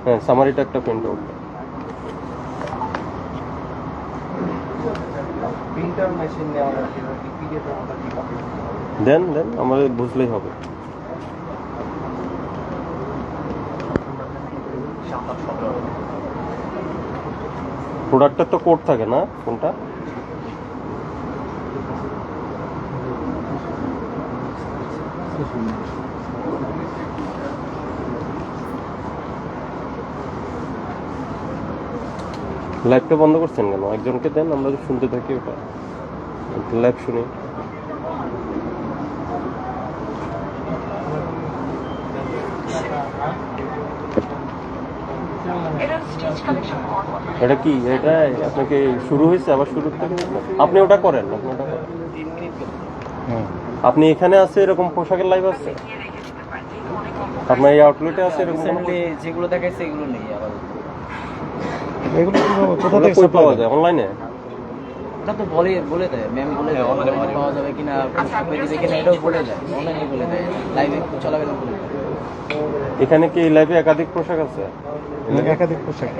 হ্যাঁ, সামারিটা একটা প্রিন্ট আউট। প্রিন্টার মেশিন নেওয়া আছে, পিডিএফ এর মতো কি কপি দেন আমাদের বুঝলেই হবে। প্রোডাক্টের তো কোড থাকে না কোনটা? লাইভটা বন্ধ করছেন কেন? একজনকে দেন, আমরা তো শুনতে থাকি ওটা, লাইভ শুনি। এটা স্টিচ কালেকশন অর্ডার। এটা কি, এটা আপনাকে শুরু হয়েছে আবার শুরু থেকে? আপনি ওটা করেন, আপনি ওটা করেন। আপনি এখানে আছে এরকম পোশাকের লাইভ আছে? আপনার এই আউটলেটে আছে এরকম? যেগুলো দেখাইছে এগুলো নেই আবার। এগুলো কিভাবে, কোথা থেকে কই supply পাওয়া হয়? যায়? অনলাইনে? ওটা তো বলে দেয়, ম্যাম বলে দেয় অনলাইনে পাওয়া যাবে কিনা, দেখে না এটাও বলে দেয়, অনলাইনে বলে দেয়, লাইভে চলাকালীন বলে দেয়। এখানে কি এই লাইভে একাধিক পোশাক আছে? একাধিক পোশাক।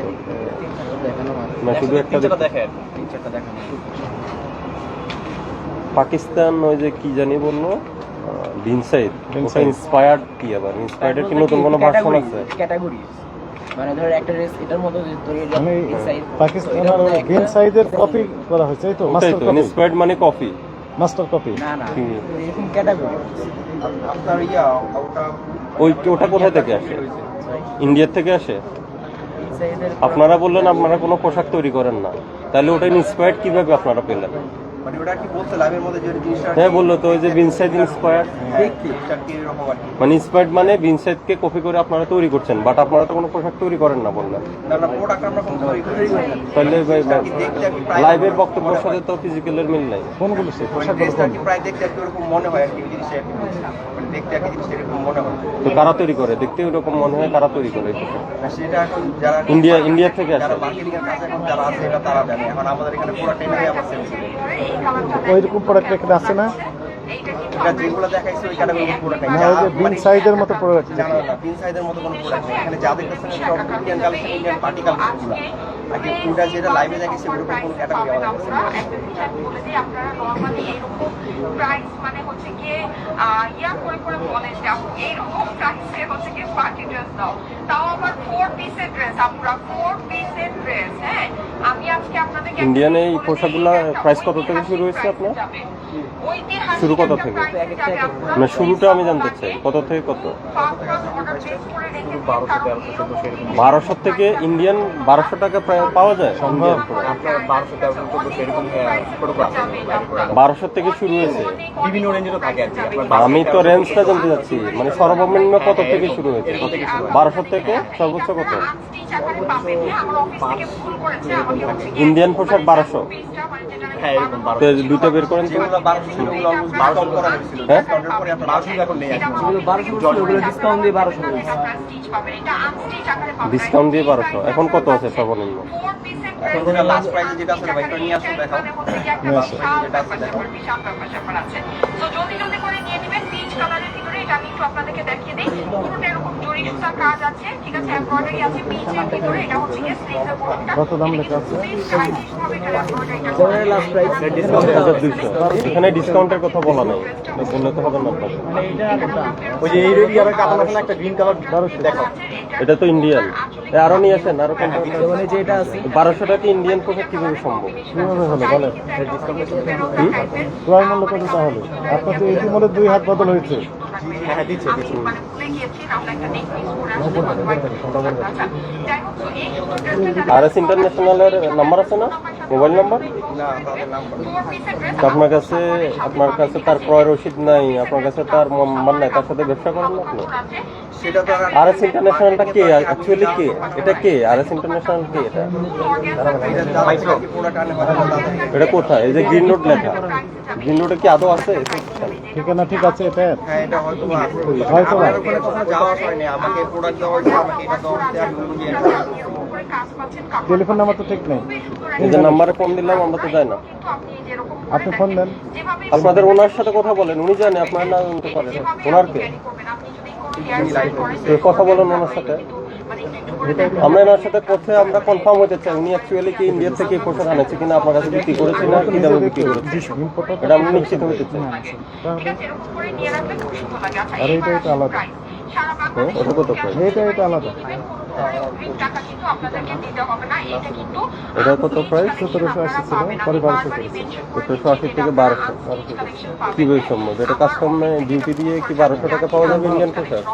দেখানো হয় না শুধু একটা দেখেন। 3-4টা দেখানো হয়। পাকিস্তান ওই যে কি জানি বললো বিনসাইড, ওটা ইন্সপায়ার্ড কি? আবার ইন্সপায়ার্ডের কি নতুন কোনো ভার্সন আছে? ক্যাটাগরি মানে ধর একটা ড্রেস এটার মতো ধরে মানে পাকিস্তানের বিন সাইজের কপি করা হয়েছে, এই তো ওটাই মাস্টার তো কপি। ইন্সপায়ার্ড মানে কপি, মাস্টার কপি। না এরকম ক্যাটাগরি। আপনার ওটা ওটা কোথায় থেকে আসে? ইন্ডিয়ার থেকে আসে? আপনারা বললেন আপনারা কোনো পোশাক তৈরি করেন না, তাহলে ওটা ইন্সপায়ার্ড কিভাবে আপনারা পেলেন? মানে ওটা কি বলতে লাইভের মধ্যে যে জিনিসটা হ্যাঁ বললো তো, ওই যে বিনসাইড ইন্সপায়ার্ড, দেখি এটা কি এরকম আর কি। মানে ইন্সপায়ার্ড মানে বিনসাইডকে কপি করে আপনারা তৈরি করছেন, বাট আপনারা তো কোনো পোশাক তৈরি করেন না বললেন। না প্রোডাক্ট আমরা কোন তৈরি করি তাহলে দেখতে আর কি প্রায় লাইভের বক্তব্যের সাথে তো ফিজিক্যালের মিল নাই। কোনগুলো সেই পোশাকগুলো জিনিসটা কোন? কি প্রায় দেখতে আর কি এরকম মনে হয় আর কি, জিনিসটা আর কি মানে দেখতে আর কি জিনিসটা এরকম মনে হয়। তো কারা তৈরি করে? দেখতে ওরকম মনে হয়, কারা তৈরি করে? না সেটা এখন যারা ইন্ডিয়া থেকে আসে। যারা মার্কেটিং এর কাছে এখন যারা আছে এটা তারা জানে। এখন আমাদের এখানে পুরো টেনে আমরা সেলস করি। ওইরকম প্রোডাক্ট এখানে আছে না? এটা যেগুলো দেখাইছে ওই ক্যাটাগরির প্রোডাক্ট নাই। না, ওই যে বিন সাইজের মতো প্রোডাক্ট। জানা না বিন সাইজের মতো কোনো প্রোডাক্ট নেই এখানে। যাদের কাছে সব ইন্ডিয়ান কালেকশন, ইন্ডিয়ান পার্টি কালেকশনগুলো আর কি। পুরোটা যেটা লাইভে দেখাইছে ওরকম কোনো ক্যাটাগরি আমাদের কাছে নেই। একটা জিনিস আমি বলে দিই, আপনারা নরমালি এরকম প্রাইস মানে হচ্ছে গিয়ে ইয়া করে বলেন যে আপু এইরকম প্রাইসে হচ্ছে গিয়ে পার্টি ড্রেস দাও, তাও আবার 4 পিসের ড্রেস। আপনারা 4 পিসের ড্রেস। হ্যাঁ আমি আজকে আপনাদেরকে ইন্ডিয়ান এই পোশাকগুলো প্রাইস কত থেকে শুরু হয়েছে আপনার? শুরু কত থেকে? না শুরুটা আমি জানতে চাই, কত থেকে কত? 1200 থেকে ইন্ডিয়ান 1200 টাকা প্রায় পাওয়া যায় ইন্ডিয়ান প্রোডাক্ট। আপনার 1200 1300 এরকম প্রোডাক্ট আছে 1200 থেকে শুরু হয়েছে, বিভিন্ন রেঞ্জেরও থাকে আর কি। আপনার আমি তো রেঞ্জটা জানতে চাচ্ছি, মানে সর্বনিম্ন কত থেকে শুরু হয়েছে? 1200 থেকে সর্বোচ্চ কত? ইন্ডিয়ান পোশাক 1200। হ্যাঁ এরকম তো দুইটা বের করেন তো। যেগুলো 1200 ছিল ওগুলো অলমোস্ট 1200 করা হয়েছিল। হ্যাঁ? ডিসকাউন্টের পরে আপনার 1200 এখন নেই এখন। যেগুলো 1200 ছিল ওগুলো ডিসকাউন্ট দিয়ে 1200 হয়েছে। ডিসকাউন্ট দিয়ে 1200, এখন কত আছে সর্বনিম্ন? এখন যেটা লাস্ট প্রাইসে যেটা আছে ভাই এটা নিয়ে আসো দেখাও। জলদি করে নিয়ে নেবেন। পিচ কালারের ভিতরে এটা আমি একটু আপনাদেরকে দেখিয়ে দিই। পুরোটা এরকম জরি সিকোয়েন্সের কাজ আছে, ঠিক আছে, এমব্রয়ডারি আছে পিচের ভিতরে, এটা হচ্ছে কি স্লিভসের পোর্শনটা। কত দাম লেখা আছে? খুবই স্টাইলিশ ভাবে এটা এমব্রয়ডারিটা লাস্ট প্রাইস ডিসকাউন্ট 1200 এখানে ডিসকাউন্টের কথা বলা নাই, বললে তো হবে না আপনাকে। ওই যে এই ইয়ার কাপড় আছে না একটা গ্রিন কালার দেখো, এটা তো ইন্ডিয়ান, আরো নিয়ে আসেন আরো কম। মানে যেটা আছে 1200 টাকা ইন্ডিয়ান পোশাক কিভাবে সম্ভব? কিভাবে হলো বলেন? ক্রয় মূল্য কত তাহলে? আপনার তো ইতিমধ্যে 2 হাত বদল হয়েছে। হ্যাঁ দিচ্ছে দিচ্ছে। মানে ভুলে গিয়েছি আমরা একটা নেক পিস করে আসলে আচ্ছা যাই হোক, তো এই সুন্দর ড্রেসটা আর এস ইন্টারন্যাশনালের নাম্বার আছে না, মোবাইল নাম্বার? না তাদের নাম্বার 4 পিসের ড্রেস তো আপনার কাছে তার ক্রয় রসিদ নাই, আপনার কাছে তার নাম্বার নাই, তার সাথে ব্যবসা করেন না আপনি? সেটা তো আর এস ইন্টারন্যাশনালটা কে অ্যাকচুয়ালি কে? এটা কে আর এস ইন্টারন্যাশনাল কে? এটা প্রোডাক্ট আনে হয়তো তাদের এটা কোথায়? এই যে গ্রিন রোড লেখা, গ্রিন রোডে কি আদৌ আছে? ঠিকানা ঠিক আছে এটা? হ্যাঁ এটা হয়তো আছে। হয়তো আমার ওখানে কখনো যাওয়া হয়নি, আমাকে প্রোডাক্ট দেওয়া হয়েছে, আমাকে এটা দেওয়া হয়েছে, আমি বুঝিয়ে টেলিফোন নাম্বার তো ঠিক নেই। এই যে নাম্বারে ফোন দিলাম আমরা তো যাই না। আপনি ফোন দেন। আপনাদের ওনার সাথে কথা বলেন, উনি জানে আপনার না জানতে পারেন। ওনার কে? তো কথা বলেন ওনার সাথে। আমরা ওনার সাথে কথা আমরা কনফার্ম হতে চাই উনি অ্যাকচুয়ালি কি ইন্ডিয়া থেকে এই পোশাক আনেছে কিনা, আপনার কাছে বিক্রি করেছে না কি দামে বিক্রি করেছে, এটা আমি নিশ্চিত হতে চাই। আর এইটা এটা আলাদা। ওটা কত প্রাইস? এটা আলাদা। এটা কত প্রাইস? 1780 ছিল, পরে 1200 করেছে। 1780 থেকে 1200। কিভাবে সম্ভব? এটা কাস্টমে ডিউটি দিয়ে কি 1200 টাকা পাওয়া যাবে ইন্ডিয়ান পোশাক?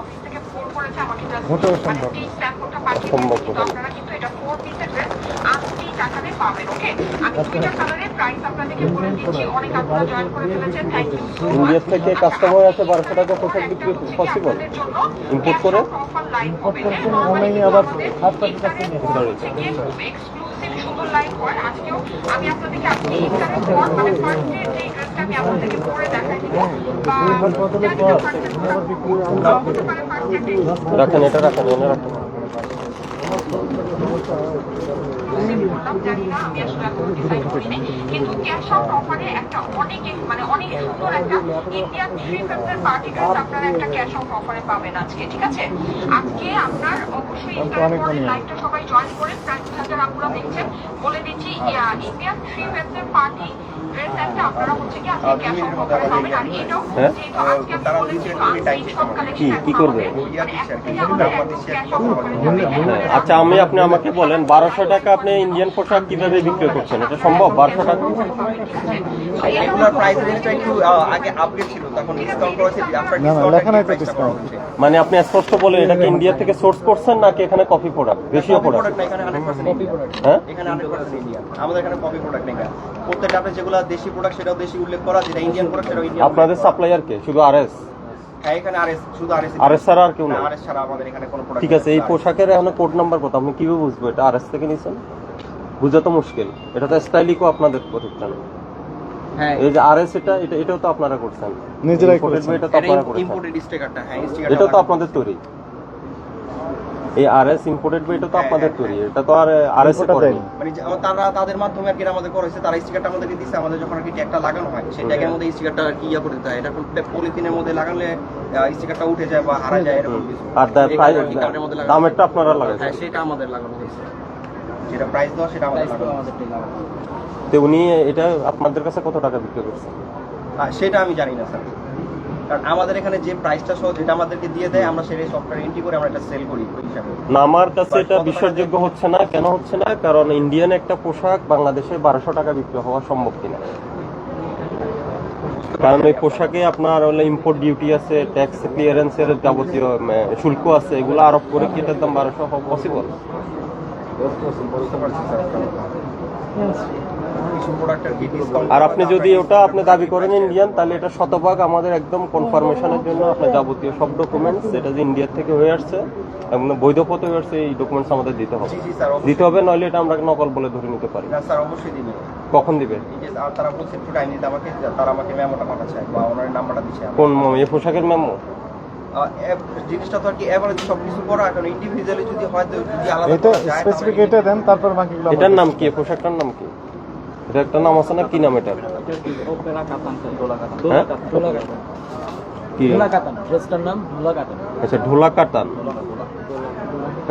মোটেও সম্ভব না। অসম্ভব কথা। আপনারা কিন্তু এটা 4 পিসের ড্রেস 80 টাকাতে পাবেন। ওকে, আমি দুইটা কালারের প্রাইস আপনাদেরকে বলে দিচ্ছি। অনেক আপনারা জয়েন করে ফেলেছেন, thank you so much. India থেকে কাস্টমার আছে 1200 টাকা পোশাক বিক্রি পসিবল? ইম্পোর্ট করে ইম্পোর্ট করছেন, আমি আবার হাত পাখি কাছে নিয়ে সুন্দর লাইভ হয় আজকেও। আমি আপনাদেরকে আজকে ইফতারের পর মানে ফার্স্ট ডে যে ড্রেসটা আমি আপনাদেরকে পরে দেখাই দিব বা বদলের পর আবার বিক্রি রাখেন, এটা রাখেন, এনে রাখেন। জানি না, আমি আসলে এখনো ডিসাইড করিনি, কিন্তু ক্যাশ আউট অফারে একটা অনেক মানে অনেক সুন্দর একটা ইন্ডিয়ান থ্রি ফিফথের পার্টি ড্রেস আপনারা একটা ক্যাশ আউট অফারে পাবেন আজকে, ঠিক আছে? আজকে আপনার অবশ্যই লাইভটা সবাই জয়েন করে প্রাইস হাজার আপনারা দেখছেন বলে দিচ্ছি ইন্ডিয়ান থ্রি ফিফথের পার্টি ড্রেস একটা আপনারা হচ্ছে কি আজকে ক্যাশ আউট অফারে পাবেন। আর এটাও যেহেতু আজকে আমি বলেছি আনস্টিচ সব কালেকশন কি করবে? আচ্ছা আপনি আমাকে বলেন 1200 টাকা আপনি ইন্ডিয়ান পোশাক কিভাবে বিক্রি করছেন? এটা সম্ভব? 1200 টাকা রেগুলার প্রাইস রেঞ্জটা একটু আগে আপডেট ছিল, তখন ডিসকাউন্ট করেছে, আপনার না, ডিসকাউন্ট লেখা নাই তো ডিসকাউন্ট। মানে আপনি স্পষ্ট বলেন এটা কি ইন্ডিয়া থেকে সোর্স করছেন নাকি এখানে কপি প্রোডাক্ট, দেশীয় প্রোডাক্ট? প্রোডাক্ট না, এখানে 100% কপি প্রোডাক্ট। হ্যাঁ এখানে 100% ইন্ডিয়ান, আমাদের এখানে কপি প্রোডাক্ট নেই। প্রত্যেকটা আপনি যেগুলো দেশি প্রোডাক্ট সেটাও দেশি উল্লেখ করা, যেটা ইন্ডিয়ান প্রোডাক্ট সেটাও ইন্ডিয়ান। আপনাদের সাপ্লায়ার কে? শুধু আরএস? হ্যাঁ এখানে আরএস, শুধু আরএস। আরএস ছাড়া আর কেউ না? আরএস ছাড়া আমাদের এখানে কোনো প্রোডাক্ট ঠিক আছে, এই পোশাকের এখন কোড নাম্বার কত আমি কিভাবে বুঝবো এটা আরএস থেকে নিছেন? বুঝা তো মুশকিল, এটা তো স্টাইলিকো আপনাদের প্রতিষ্ঠান। হ্যাঁ এই যে আরএস এটাও তো আপনারা করছেন নিজেরাই Imported করেছেন। by এটা তো আপনারা করছেন, ইম্পোর্টেড স্টিকারটা, হ্যাঁ এটা তো আপনাদের তৈরি। এই আরএস ইম্পোর্টেড বাই এটা তো আপনাদের তৈরি, এটা তো আর আরএস এ করেনি। মানে তারা তাদের মাধ্যমে আর কি আমাদের করেছে, তারা স্টিকারটা আমাদেরকে দিচ্ছে, আমাদের যখন আর কি ট্যাগটা লাগানো হয় সেই ট্যাগের মধ্যে স্টিকারটা আর কি ইয়া করে দিতে হয়। এটা পলিথিনের মধ্যে লাগালে স্টিকারটা উঠে যায় বা হারা যায় এরকম কিছু। আর এই কারণে মধ্যে লাগানো দামেরটা আপনারা লাগাইছেন? হ্যাঁ সেটা আমাদের লাগানো হয়েছে, যেটা প্রাইস দেওয়া সেটা আমাদের লাগানো হয়েছে। তো উনি এটা আপনাদের কাছে কত টাকা বিক্রি করছেন? সেটা আমি জানি না স্যার, কারণ আমাদের এখানে যে প্রাইসটা সহ যেটা আমাদেরকে দিয়ে দেয় আমরা সেটাই সফটওয়্যার এন্ট্রি করে আমরা এটা সেল করি ওই হিসাবে। না আমার কাছে এটা বিশ্বাসযোগ্য হচ্ছে না। কেন হচ্ছে না? কারণ ইন্ডিয়ান একটা পোশাক বাংলাদেশে 1200 টাকা বিক্রি হওয়া সম্ভব কিনা, কারণ ওই পোশাকে আপনার হলো ইম্পোর্ট ডিউটি আছে, ট্যাক্স ক্লিয়ারেন্সের যাবতীয় শুল্ক আছে, এগুলো আরোপ করে কি এটার দাম 1200 হওয়া পসিবল? বুঝতে পারছি স্যার আপনার কথা। কিছু প্রোডাক্ট আর কি ডিসকাউন্ট, আর আপনি যদি ওটা আপনি দাবি করেন ইন্ডিয়ান, তাহলে এটা শতভাগ আমাদের একদম কনফার্মেশনের জন্য আপনার যাবতীয় সব ডকুমেন্টস, এটা যে ইন্ডিয়া থেকে হয়ে আসছে এবং বৈধ পথে হয়ে আসছে, এই ডকুমেন্টস আমাদের দিতে হবে। জি জি স্যার দিতে হবে, নইলে এটা আমরা নকল বলে ধরে নিতে পারি। না স্যার অবশ্যই দিবে। কখন দিবে? এই যে আর তারা বলছে একটু টাইম দিতে আমাকে, তারা আমাকে মেমোটা পাঠাচ্ছে বা ওনার নাম্বারটা দিচ্ছে। কোন এই পোশাকের মেমো? জিনিসটা তো আর কি এভারেজ সবকিছু করা, এখন ইন্ডিভিজুয়ালি যদি হয় তো যদি আলাদা এটা করা যায় স্পেসিফিক এটা দেন, তারপর বাকিগুলো এটার নাম কি? পোশাকটার নাম কি? এটা একটা নাম আছে না, কি নাম এটার? হ্যাঁ? কি? ঢোলা কাতান, ড্রেসটার নাম ঢোলা কাতান। আচ্ছা ঢোলা কাতান।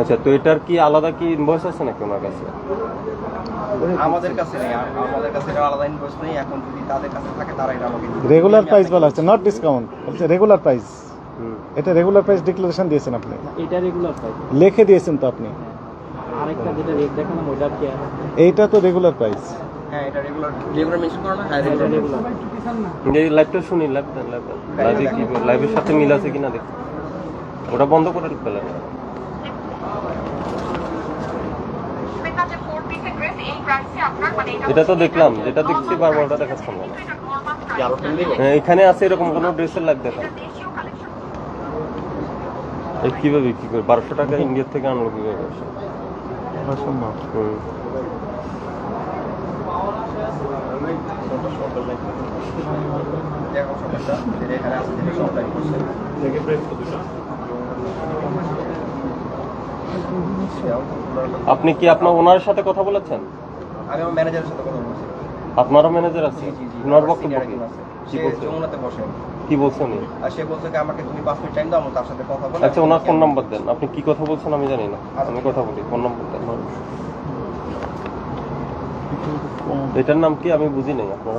আচ্ছা, তো এটার কি আলাদা কি ইনভয়েস আছে নাকি ওনার কাছে? আমাদের কাছে নেই, আমাদের কাছে এটা আলাদা ইনভয়েস নেই। এখন যদি তাদের কাছে থাকে তারা এটা আমাকে দিবে। রেগুলার প্রাইস বলা হচ্ছে, নট ডিসকাউন্ট, বলছে রেগুলার প্রাইস। হুম। এটা রেগুলার প্রাইস ডিক্লারেশন দিয়েছেন আপনি, এটা রেগুলার প্রাইস। লিখে দিয়েছেন তো আপনি। আরেকটা যেটা রেট দেখালাম ওইটা কি আর এইটা তো রেগুলার প্রাইস। হ্যাঁ, এটা রেগুলার মেনশন করো না? হ্যাঁ, রেগুলার। এই লাইভটা শুনি, লাইভে কি লাইভের সাথে মিল আছে কিনা দেখি। ওটা বন্ধ করে ফেলেন। এটা যে 4 পিসের ড্রেস এই প্রাইসে আপনার মানে এটা তো দেখলাম, যেটা দেখছি বারবার ওটা দেখাচ্ছেন না। হ্যাঁ, এখানে আছে এরকম কোনো ড্রেসের লাইভ দেখা। দেশীয় কালেকশন এই কিভাবে কি করে 1200 টাকা ইন্ডিয়া থেকে আনলো কিভাবে? অসম্ভব। হুম। দেখো সমস্যা যেটা এখানে আছে, যেটা সব লাইভ করছে। আপনি কি আপনার ওনার সাথে কথা বলেছেন? আমি আমার ম্যানেজারের সাথে কথা বলছি। আপনারও ম্যানেজার আছে? ওনার বক্তব্য Senior কি? একজন আছে। কি সে বলছে? যমুনাতে বসে। কি বলছেন উনি? আর সে বলছে কি আমাকে তুমি 5 মিনিট টাইম দাও, আমি তার সাথে কথা বলে। আচ্ছা, ওনার ফোন নাম্বার দেন। আপনি কি কথা বলছেন আমি জানি না, আমি কথা বলি। ফোন নাম্বার দেন। এটার নাম কি আমি বুঝি নাই। আপনারা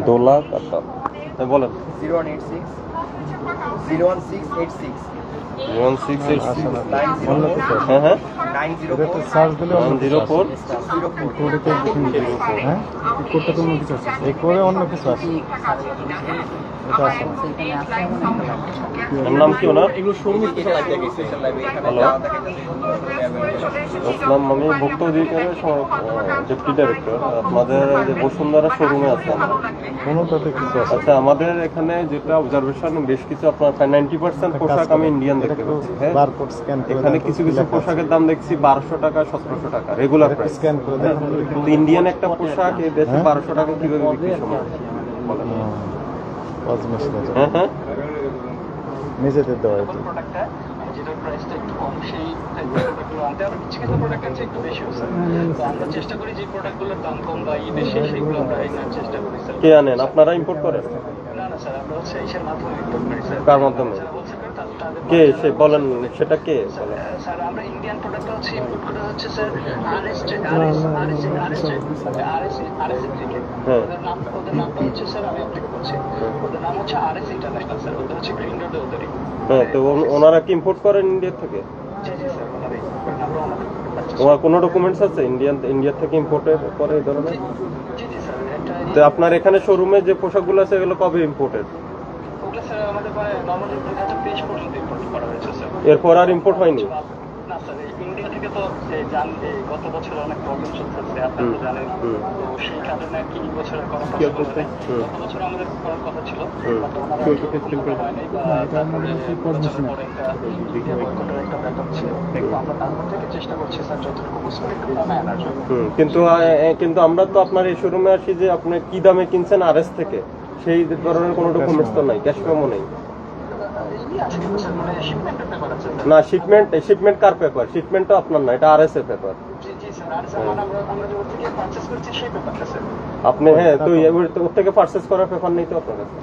দোলা কাটা বলেন। 0186 01686 1686। হ্যাঁ হ্যাঁ, 904 সার্চ দিলে অন্য কিছু 104 হ্যাঁ, কোডটা তো অন্য কিছু আছে, এই করে অন্য কিছু আছে। এটা আছে না। ওর নাম কি ওনার? এগুলো শোরুমে স্পেশাল লাইভ দেখে, স্পেশাল লাইভ এখানে হ্যালো। যা দেখাইতেছে আসলাম, আমি ভোক্তা অধিকারের ডেপুটি ডাইরেক্টর। আপনাদের যে বসুন্ধরা শোরুমে আছে আমরা। কোনোটাতে কিছু আছে। আচ্ছা, আমাদের এখানে যেটা অবজারভেশন বেশ কিছু আপনার 90% পোশাক আমি ইন্ডিয়ান দেখতে পাচ্ছি। হ্যাঁ, বারকোড স্ক্যান করে এখানে কিছু কিছু পোশাকের দাম দেখছি 1200 টাকা 1700 টাকা রেগুলার প্রাইস। স্ক্যান করে দেন। কিন্তু ইন্ডিয়ান একটা পোশাক এই দেশে 1200 টাকা কিভাবে বিক্রি সম্ভব বলেন? হ্যাঁ হ্যাঁ, নিজেদের দেওয়া এটা। যেটার প্রাইসটা একটু কম সেই প্রোডাক্টগুলো আনতে আবার কিছু কিছু প্রোডাক্ট আছে একটু বেশি স্যার। তো আমরা চেষ্টা করি যে প্রোডাক্টগুলোর দাম কম বা বেশি সেগুলো আমরা আনার চেষ্টা করি স্যার। কে আনেন? আপনারা ইম্পোর্ট করেন? না না স্যার, আমরা হচ্ছে ইসের মাধ্যমে ইম্পোর্ট করি স্যার। কার মাধ্যমে? যারা বলছে করে তাদের কে সে বলেন, সেটা কে বলেন? স্যার আমরা ইন্ডিয়ান প্রোডাক্ট হচ্ছে ইম্পোর্ট করা হচ্ছে স্যার আরএস থেকে। হ্যাঁ। ওদের নামটা হচ্ছে স্যার, আমি আপনাকে বলছি, ওদের নাম হচ্ছে আরএস ইন্টারন্যাশনাল স্যার। ওদের হচ্ছে গ্রিন রোডে ওদেরই। হ্যাঁ, তো ওনারা কি ইম্পোর্ট করেন ইন্ডিয়া থেকে? জি জি স্যার, ওনারাই আমরা ওনাদের ওনার কোনো ডকুমেন্টস আছে ইন্ডিয়া থেকে ইম্পোর্টের করে এই ধরনের? জি জি স্যার, এটা তো আপনার এখানে শোরুমে যে পোশাকগুলো আছে এগুলো কবে ইম্পোর্টেড? ওগুলো স্যার আমাদের নর্মালি 2023 পর্যন্ত ইম্পোর্ট করা হয়েছে স্যার। এরপর আর ইম্পোর্ট হয়নি? না স্যার, ইন্ডিয়া থেকে তো গত বছর অনেক প্রবলেম চলতেছে আপনারা তো জানেন। তো সেই কারণে আর কি এই বছরের করা পসিবল হয় নাই। গত বছর আমাদের করার কথা ছিল, বাট ওনারা হয়নি বা তারপরে বছরের পরে একটা ইন্ডিয়া বয়কটের একটা ব্যাপার ছিল। তো আমরা তারপর থেকে চেষ্টা করছি স্যার যতটুকু পসিবল একটু দামে আনার জন্য। কিন্তু আমরা তো আপনার এই শোরুমে আসি যে আপনি কি দামে কিনছেন আরএস থেকে, সেই ধরনের কোনো ডকুমেন্টস তো নাই, ক্যাশ মেমো নেই। মানে শিপমেন্টের ব্যাপার আছে স্যার। না, শিপমেন্ট কার পেপার? শিপমেন্ট তো আপনার না, এটা আরএস এর পেপার। জি জি স্যার, আর স্যার আমরা যে ওর থেকে পারচেস করছি সেই ব্যাপারটা স্যার। আপনি হ্যাঁ, তো ওর থেকে পারচেজ করার পেপার নেই তো আপনার কাছে?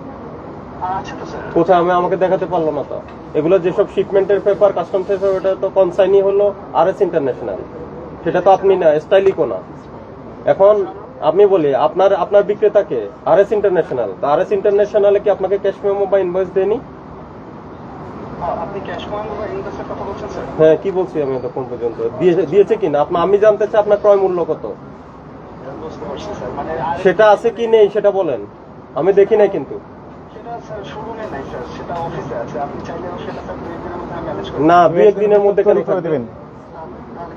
আচ্ছা তো স্যার, কোথায় আমাকে দেখাতে পারলো না তো? এগুলো যেসব শিপমেন্টের পেপার কাস্টম পেপার, ওটা তো কনসাইনি হলো আরএস ইন্টারন্যাশনাল, সেটা তো আপনি না, স্টাইলিকো না। এখন আমি বলি আপনার বিক্রেতাকে আরএস ইন্টারন্যাশনাল, তো আরএস ইন্টারন্যাশনালে কি আপনাকে ক্যাশ মেমো বা ইনভয়েস দেয়নি? আপনি ক্যাশ মাঙ্গো বা ইনভয়েসের কথা বলছেন স্যার? হ্যাঁ, কি বলছি আমি তখন পর্যন্ত দিয়েছে কিনা আমি জানতে চাই। আপনার ক্রয় মূল্য কত বুঝতে পারছি স্যার, মানে সেটা আছে কি নেই সেটা বলেন। আমি দেখি নাই কিন্তু। সেটা স্যার শোরুমে নাই স্যার, সেটা অফিসে আছে। আপনি চাইলেও সেটা স্যার 2 দিনের মধ্যে ম্যানেজ করে না, 2-1 দিনের মধ্যে কেন করে দেবেন?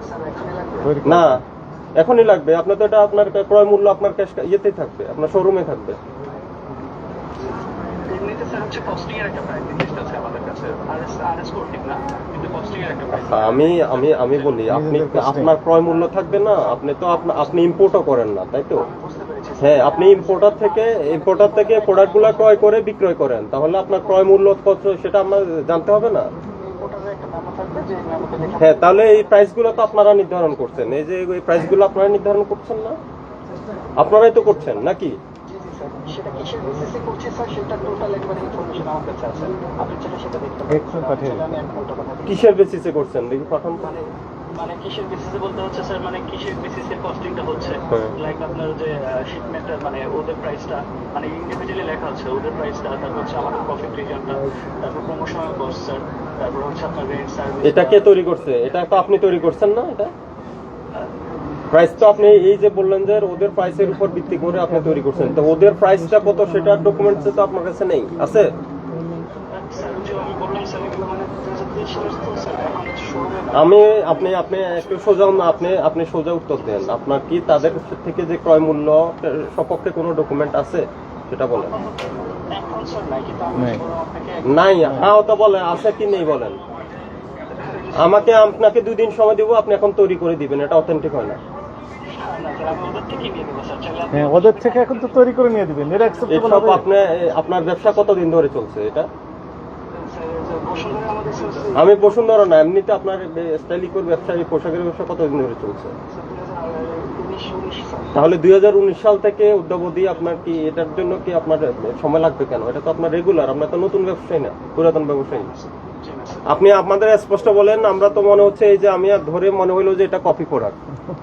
স্যার এখনই লাগবে? না, এখনই লাগবে। আপনার তো এটা আপনার ক্রয় মূল্য আপনার ক্যাশ ইয়েতেই থাকবে, আপনার শোরুমে থাকবে। এমনিতে স্যার হচ্ছে কস্টিং এর একটা প্রাইস লিস্ট আছে আমাদের কাছে। আরএস কোডিং না, কিন্তু কস্টিং এর একটা প্রাইস। আমি বলি, আপনি আপনার ক্রয় মূল্য থাকবে না। আপনি তো আপনি ইম্পোর্টও করেন না, তাই তো? বুঝতে পেরেছি। হ্যাঁ, আপনি ইম্পোর্টার থেকে প্রোডাক্টগুলো ক্রয় করে বিক্রয় করেন, তাহলে আপনার ক্রয় মূল্য কত সেটা আমার জানতে হবে না? ইম্পোর্টারে একটা মেমো থাকবে, যে মেমোতে লেখা হ্যাঁ, তাহলে এই প্রাইসগুলো তো আপনারা নির্ধারণ করছেন। এই যে এই প্রাইসগুলো আপনারা নির্ধারণ করছেন না, আপনারাই তো করছেন নাকি? জি জি স্যার, সেটা কিসের বেসিসে করছে স্যার সেটা টোটাল একবার ইনফরমেশন কাছে আছে, আপনি চাইলে সেটা দেখতে এক্ষুনি পাঠিয়ে দিন। আমি এক ঘন্টা পাঠাতে কিসের বেসিসে করছেন দেখি পাঠান তো। মানে কিসের বেসিসে বলতে হচ্ছে স্যার, মানে কিসের বেসিসে কস্টিংটা হচ্ছে, হ্যাঁ। লাইক আপনার যে শিপমেন্টের মানে ওদের প্রাইসটা মানে ইন্ডিভিজুয়ালি লেখা আছে, ওদের প্রাইসটা, তারপর হচ্ছে আমাদের প্রফিট রিজনটা, তারপর প্রমোশনাল কস্ট স্যার, তারপর হচ্ছে আপনার রেন্ট সার্ভিস। এটা কে তৈরি করছে? এটা তো আপনি তৈরি করছেন না? এটা প্রাইস তো আপনি এই যে বললেন যে ওদের প্রাইসের উপর ভিত্তি করে আপনি তৈরি করছেন, তো ওদের প্রাইসটা কত সেটার ডকুমেন্টস তো আপনার কাছে নেই, আছে? স্যার যে আমি বললাম স্যার এগুলো মানে 2023 সালের তো স্যার, এখন শোরুমে আপনি একটু সোজা আপনি সোজা উত্তর দেন। আপনার কি তাদের থেকে যে ক্রয় মূল্য সপক্ষে কোনো ডকুমেন্ট আছে সেটা বলেন। এখন স্যার নাই, কিন্তু আমি নাই। বললাম আপনাকে নাই, হ্যাঁ তো বলেন আছে কি নেই বলেন। আপনাকে 2 দিন সময় দিব, আপনি এখন তৈরি করে দিবেন, এটা অথেন্টিক হয় না। না স্যার, আমি ওদের থেকেই নিয়ে দেবো স্যার, চাইলে আপনি হ্যাঁ, ওদের থেকে এখন তো তৈরি করে নিয়ে দিবেন, এটা অ্যাকসেপ্টেবল এসব হবে? আপনার ব্যবসা কতদিন ধরে চলছে এটা? স্যার যে বসুন্ধরা আমাদের স্যার আমি বসুন্ধরা না, এমনিতে আপনার স্টাইলিকোর ব্যবসা, এই পোশাকের ব্যবসা কতদিন ধরে চলছে? 2019 স্যার। তাহলে 2019 সাল থেকে উদ্যোগী আপনার কি এটার জন্য কি আপনার সময় লাগবে কেন? এটা তো আপনার রেগুলার, আমরা তো নতুন ব্যবসায়ী না, পুরাতন ব্যবসায়ী। জি না স্যার। আপনি আমাদের স্পষ্ট বলেন, আমরা তো মনে হচ্ছে এই যে আমি আর ধরে মনে হইলো যে এটা কপি প্রোডাক্ট।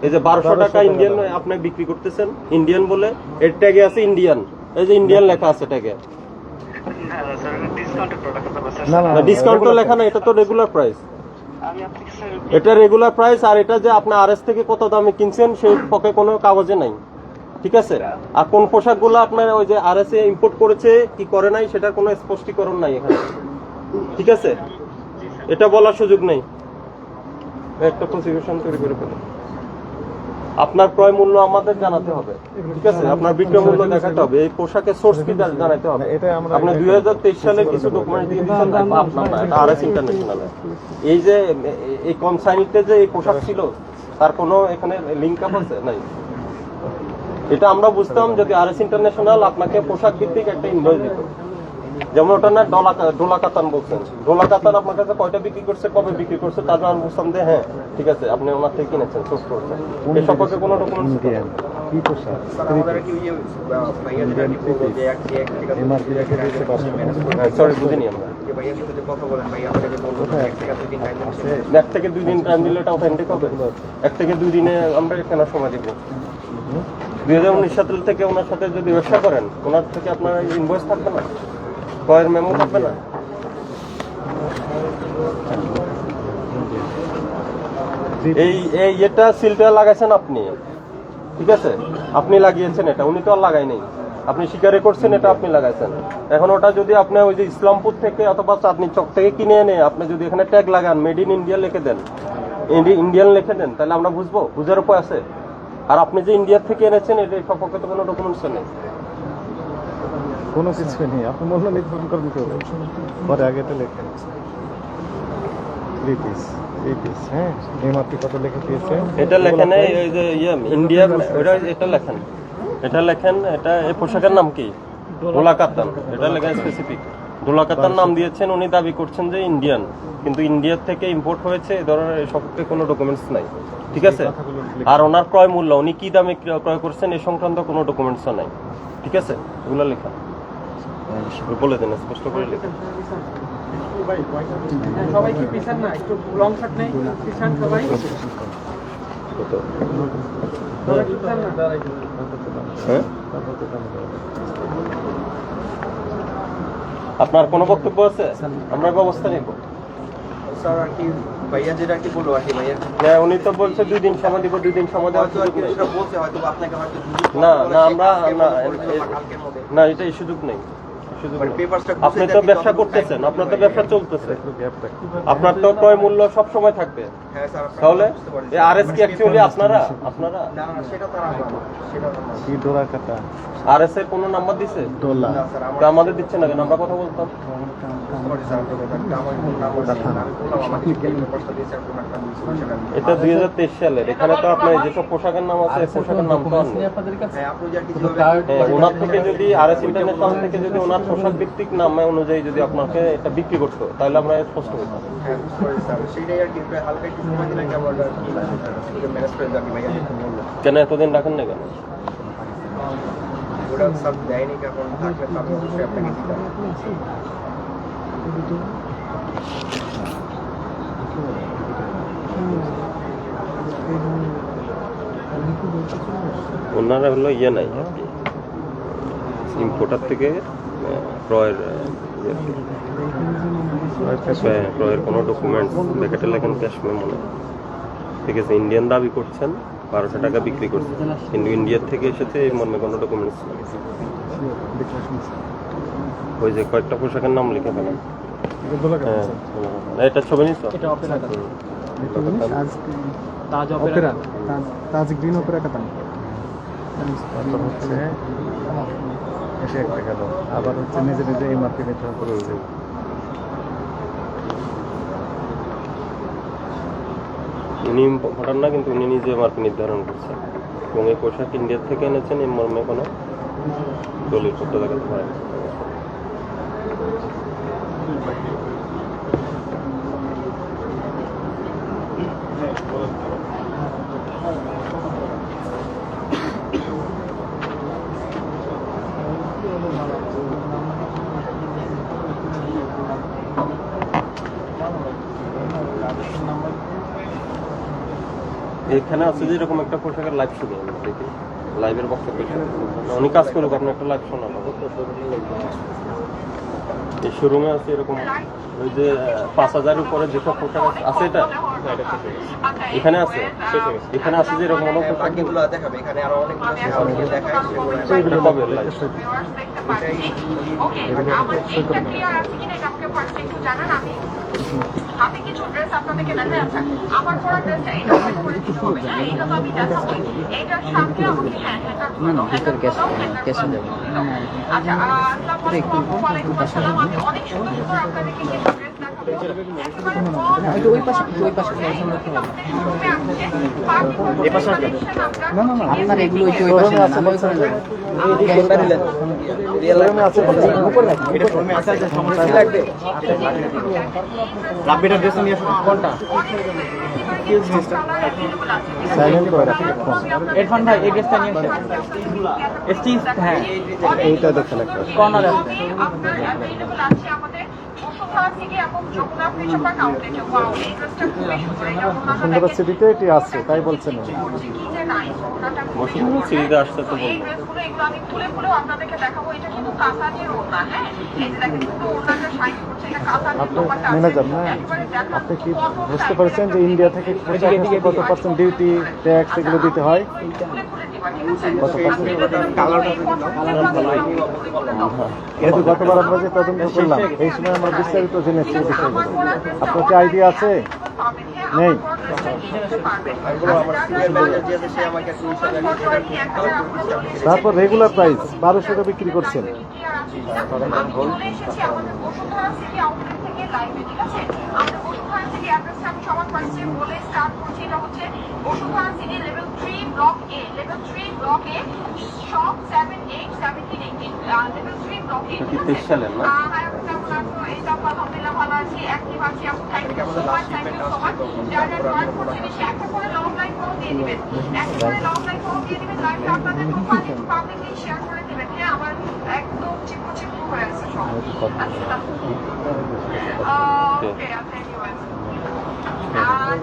এই যে 1200 টাকা ইন্ডিয়ান আপনি বিক্রি করতেছেন, ইন্ডিয়ান বলে এর ট্যাগে আছে ইন্ডিয়ান, এই যে ইন্ডিয়ান লেখা আছে ট্যাগে। না স্যার, ডিসকাউন্টেড প্রোডাক্ট হবে স্যার। না, না, ডিসকাউন্ট তো লেখা না, এটা তো রেগুলার প্রাইস। আমি আপনাকে স্যার এটা রেগুলার প্রাইস, আর এটা যে আপনি আরএস থেকে কত দামে কিনছেন সেই পক্ষে কোনো কাগজে নাই, ঠিক আছে? আর কোন পোশাকগুলো আপনার ওই যে আরএস এ ইম্পোর্ট করেছে কি করে নাই সেটার কোনো স্পষ্টীকরণ নাই এখানে, ঠিক আছে? এটা বলার সুযোগ নেই। একটা প্রসিকিউশন তৈরি করে ফেলে আপনার ক্রয় মূল্য আমাদের জানাতে হবে, ঠিক আছে? আপনার বিক্রয় মূল্য দেখাতে হবে, এই পোশাকের সোর্স কি জানাতে হবে। এটা আমরা আপনি 2023 সালে কিছু ডকুমেন্ট দিয়ে দিচ্ছেন, আপনার না, এটা আরএস ইন্টারন্যাশনাল। এই যে এই কনসাইনিতে যে এই পোশাক ছিল তার কোনো এখানে লিঙ্ক আপ আছে নাই। এটা আমরা বুঝতাম যদি আরএস ইন্টারন্যাশনাল আপনাকে পোশাক ভিত্তিক একটা ইনভয়েস দিত, যেমন ওটা না ডোলা কাতান বলছেন, ডোলা কাতান আপনার কাছে কয়টা বিক্রি করছে, কবে বিক্রি করছে, তার জন্য বুঝতাম যে হ্যাঁ ঠিক আছে আপনি ওনার থেকে কিনেছেন, সোর্স করছেন। এই সম্পর্কে কোনো ডকুমেন্টস কি পোশাক? স্যার আমাদের কি ওই যে ভাইয়া যেটা কি বলবো যে এক ঠিক আছে MRP রেখে দিয়েছে 500 টাকা। সরি বুঝিনি আমরা। যে ভাইয়ার সাথে যে কথা বলেন ভাইয়া আমাদেরকে বলবো যে এক থেকে 2 দিন টাইম আছে। 1 থেকে 2 দিন টাইম দিলে এটা অথেন্টিক হবে। 1 থেকে 2 দিনে আমরা কেন সময় দিব? 2019 সাল থেকে ওনার সাথে যদি ব্যবসা করেন, ওনার থেকে আপনার ইনভয়েস থাকবে না, ক্রয়ের মেমো থাকবে না। এই এটা সিলটা লাগাইছেন আপনি, ঠিক আছে? আপনি লাগিয়েছেন এটা, উনি তো আর লাগাই নাই। আপনি স্বীকারে করছেন এটা আপনি লাগাইছেন। এখন ওটা যদি আপনি ওই যে ইসলামপুর থেকে অথবা চাঁদনি চক থেকে কিনে এনে আপনি যদি এখানে ট্যাগ লাগান, মেড ইন ইন্ডিয়া লিখে দেন, ইন্ডিয়ান লিখে দেন, তাহলে আমরা বুঝবো, বুঝার উপায় আছে? আর আপনি যে ইন্ডিয়া থেকে এনেছেন এটা সম্পর্কে তো কোনো ডকুমেন্টস নেই। কোনো কিছু নেই, আপনি মূল্য নির্ধারণ করবেন কেউ পরে আগে তো লেখেন 3 পিস হ্যাঁ, MRP কত লিখে দিয়েছে? এটা লেখেন এই যে ইন্ডিয়া, ওটা এটা লেখেন, এটা লেখেন। এটা এই পোশাকের নাম কি? ডোলা কাতান। এটা লেখেন স্পেসিফিক ডোলা কাতান নাম দিয়েছেন। উনি দাবি করছেন যে ইন্ডিয়ান, কিন্তু ইন্ডিয়া থেকে ইম্পোর্ট হয়েছে, এই ধরনের সম্পর্কে কোনো ডকুমেন্টস নাই, ঠিক আছে? আর ওনার ক্রয় মূল্য, উনি কি দামে ক্রয় করছেন এই সংক্রান্ত কোনো ডকুমেন্টসও নাই, ঠিক আছে? এগুলো লেখা বলে দেন, স্পষ্ট করে লেখেন। সবাই কি পিছান না, একটু লং শার্ট নেই, পিছান সবাই, সবাই পিছান না। হ্যাঁ, আপনার কোনো বক্তব্য আছে? আমরা ব্যবস্থা নিব। স্যার আর কি ভাইয়া যেটা কি বলবো আর কি ভাইয়া হ্যাঁ, উনি তো বলছে 2 দিন সময় দিব, 2 দিন সময় দেওয়ার হয়তো আর সুযোগ কি নেই। সেটা বলছে, হয়তো আপনাকে হয়তো না না, আমরা কালকের মধ্যে না, এটা এই সুযোগ নেই, সুযোগ মানে নেই। পেপারসটা আপনি তো ব্যবসা করতেছেন, আপনার তো ব্যবসা চলতেছে, আপনার তো ক্রয় মূল্য সব সময় থাকবে। হ্যাঁ স্যার তাহলে বুঝতে পারছি। এই আরএস কি অ্যাকচুয়ালি আপনারা না না সেটা তো আর না, সেটা তো না। কি ডোরা কাটা আরএস এর কোনো নাম্বার দিছে? ডোলা না স্যার তো আমাদের দিচ্ছে না কেন? আমরা কথা বলতাম। সরি স্যার আমার কোনো নাম্বার নেই। আমি বললাম আমাকে যে পেপারসটা দিয়েছে আর কোনো একটা দিয়েছে সেটা আমি- এটা 2023 সালের। এখানে তো আপনার যেসব পোশাকের নাম আছে এই পোশাকের নাম তো আর নেই। হ্যাঁ আপনি যে আর কি যেভাবে হ্যাঁ, ওনার থেকে যদি আরএস ইন্টারন্যাশনাল থেকে যদি ওনার পোশাক ভিত্তিক নাম অনুযায়ী যদি আপনাকে এটা বিক্রি করতো, তাহলে আমরা স্পষ্ট হইতাম। হ্যাঁ বুঝতে পারছি স্যার সেটাই আর কি একটু হালকা একটু সময় দিলে কেমন আর কি ম্যানেজ করে যাবি ভাইয়া যেটা বললো কেন এতদিন রাখেন না কেন? ওটা স্যার দেয়নি, এখন থাকলে তো আমি অবশ্যই আপনাকে দিতাম। ওনারা হলো ইয়ে নাই আর কি, ইম্পোর্টার থেকে ক্রয়ের ক্রয়ের কোনো ডকুমেন্টস ব্যাকেটে লেখেন ক্যাশ মেমো নেই, ঠিক আছে। ইন্ডিয়ান দাবি করছেন 1200 টাকা বিক্রি করছেন, কিন্তু ইন্ডিয়ার থেকে এসেছে এই মর্মে কোনো ডকুমেন্টস নেই। ওই যে কয়েকটা পোশাকের নাম লিখে ফেলেন। হ্যাঁ, এটা ছবি নিস তাজ গ্রিন অপেরা কাতান হচ্ছে এসে একটা গেল, আবার হচ্ছে নিজে নিজে এই মার্কেট নির্ধারণ করে দেবে। উনি ইম্পোর্টার না, কিন্তু উনি নিজে মার্কেট নির্ধারণ করছেন এবং এই পোশাক ইন্ডিয়ার থেকে এনেছেন এই মর্মে কোনো দলিল পত্র দেখাতে পারে। এখানে আছে যে এরকম একটা পোশাকের লাইভ শুনি, দেখি লাইভের বক্তব্য অনেক কাজ করুক, আপনি একটা লাইভ শোনানো। এই শোরুমে আছে এরকম ওই যে 5000 উপরে যেসব পোশাক আছে, এটা এখানে আছে, এখানে আছে যে এরকম অনেক পোশাক বাকিগুলো দেখাবে, এখানে আরো অনেকগুলো দেখায় সেগুলো পাবে লাইভ। ওকে, আমার এটা ক্লিয়ার আছে কিনা এটা আমাকে ফার্স্ট একটু জানান। আমি কিছু ড্রেস আপনাদেরকে দেখাই। আচ্ছা, আমার পরা ড্রেসটা এটা অর্ডার করে দিতে হবে। হ্যাঁ, এটা তো আমি দেখাবো। এইটার সাথে আমাকে ক্যাশে দেবো। আচ্ছা, আসসালামু আলাইকুম। ওয়ালাইকুম আসসালাম। আমি অনেক সুন্দর সুন্দর আপনাদেরকে কিছু ড্রেস দেখাবো। একটু ওই পাশে এই পাশে না না না, আপনার এগুলো ওই পাশে না, আমরা ওই পাশে যাব। এই কোনটা নিলেন? রিয়েল লাইফে আছে উপরে রাখি। এটা ফর্মে আছে, যে সমস্যা লাগবে রাব্বিটার ড্রেস নিয়ে আসুন। কোনটা সাইলেন্ট করে রাখি। ইরফান ভাই এই ড্রেসটা নিয়ে আসেন। স্টিচ, হ্যাঁ এইটা দেখেন একটা কর্নার আছে। আপনার अवेलेबल আছে আমাদের বসুন্ধরা থেকে এবং যমুনা ফিশার পার্ক আউটলেটে। ওয়াও, এই ড্রেসটা খুবই সুন্দর। এটা বসুন্ধরা সিটিতে এটি আছে, তাই বলছেন। কি যে নাইস, ওনাটা বসুন্ধরা সিটিতে আসছে তো এই ড্রেসগুলো এগুলো আমি তুলে তুলেও আপনাদেরকে দেখাবো। এটা কিন্তু কাতানের ওড়না। হ্যাঁ, এই যে দেখেন কিন্তু ওড়নাটা শাইন করছে, এটা কাতানের। আপনি ম্যানেজার না, আপনি কি বুঝতে পারছেন যে ইন্ডিয়া থেকে কত পার্সেন্ট ডিউটি ট্যাক্স এগুলো দিতে হয়? কত পার্সেন্ট? কিন্তু গতবার আমরা যে তদন্ত করলাম এই সময় আমরা বিস্তারিত জেনেছি এই বিষয়গুলো। আপনার কি আইডিয়া আছে? নেই। তারপর রেগুলার প্রাইস 1200 বিক্রি করছেন। সালের না একদম চিপকু চিপকু হয়ে আছে সব।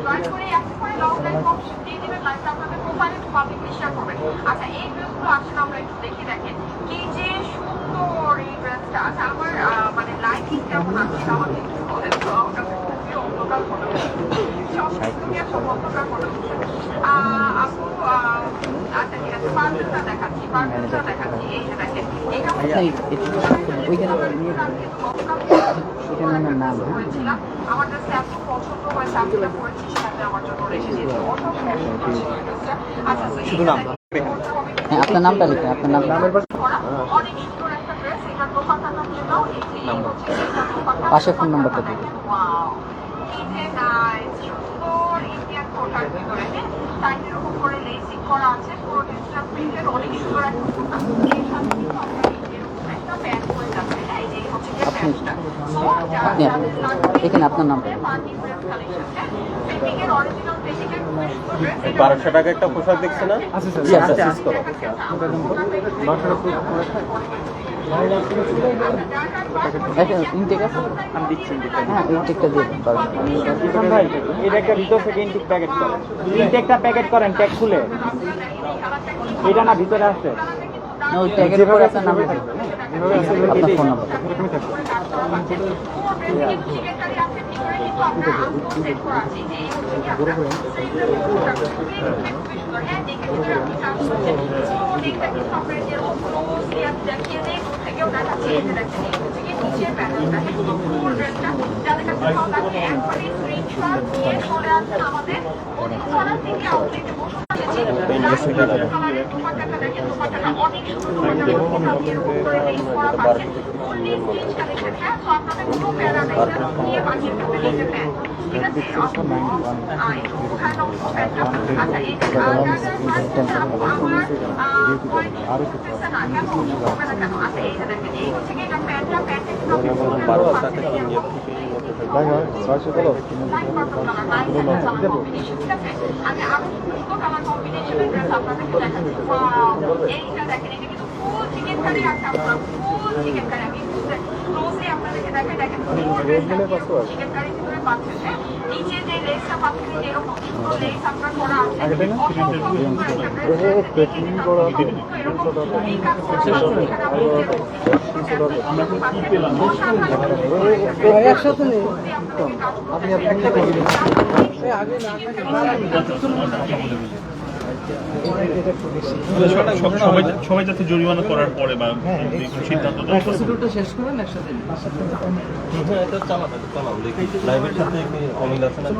জয়েন করে একটা করে লং লাইফ অপশন দিয়ে দিবেন, লাইফটা আপনাদের প্রোফাইলে পাবলিকলি শেয়ার করবেন। আচ্ছা, এই ড্রেসগুলো আসলে আমরা একটু দেখে দেখেন কি যে সুন্দর এই ড্রেসটা। আচ্ছা, আমার মানে লাইটিং কেমন আছে আমাকে একটু বলেন তো। ওটা খুবই অন্ধকার মনে হচ্ছে, সব সব অন্ধকার মনে হচ্ছে। আপু আচ্ছা ঠিক আছে, পার্পেলটা দেখাচ্ছি, পার্পেলটা দেখাচ্ছি। এই যে দেখেন এটা আমার কাছে এত পছন্দ হয়েছে, আমি এটা পড়েছি সাথে আমার জন্য রেখে দিয়েছি। আচ্ছা, শুধু নাম আপনার নামটা লিখেন, আপনার নাম। অনেক সুন্দর একটা ড্রেস। এটা দোপাট্টা নামলে দাও, এই যে পাশে ফোন নাম্বারটা দিবেন। ওয়াও, কি যে নাইস, সুন্দর ইন্ডিয়ান কোটার ভিতরে টাইটের উপর করে লেসিং করা আছে, পুরো ডিজিটাল প্রিন্টের অনেক সুন্দর একটা কোটা। এর সাথে কিন্তু আপনারা এরকম একটা প্যান্ট হয়ে যাচ্ছে। হ্যাঁ, এই যে হচ্ছে কি প্যান্টটা। সো এখানে আপনার নামটা পার্টি ড্রেস কালেকশন। হ্যাঁ, ফিটিংয়ের অরিজিনাল ফিটিংয়ের খুবই সুন্দর ড্রেস। 1200 টাকা একটা পোশাক দেখছে না? আচ্ছা স্যার, জি, আচ্ছা, শেষ করো। ইনটেক আছে আমি দিচ্ছি হ্যাঁ ইনটেকটা দিয়ে দিন ভাই এটা একটা ভিতর থেকে ইনটেক প্যাকেট করেন ইনটেকটা প্যাকেট করেন ট্যাগ খুলে এটা না ভিতরে আছে না ওই প্যাকেট করে আপনার নাম থাকবে আপনার ফোন নাম্বার এরকমই থাকবে নিচে যে লেসটা পাচ্ছেন যেরকম লেস আপনার করা আছে একসাথে নেই আপনি সবাই যাতে জরিমানা করার পরে বা সিদ্ধান্ত প্রসিডিউরটা শেষ করেন একসাথে লাইভের সাথে অমিল আছে না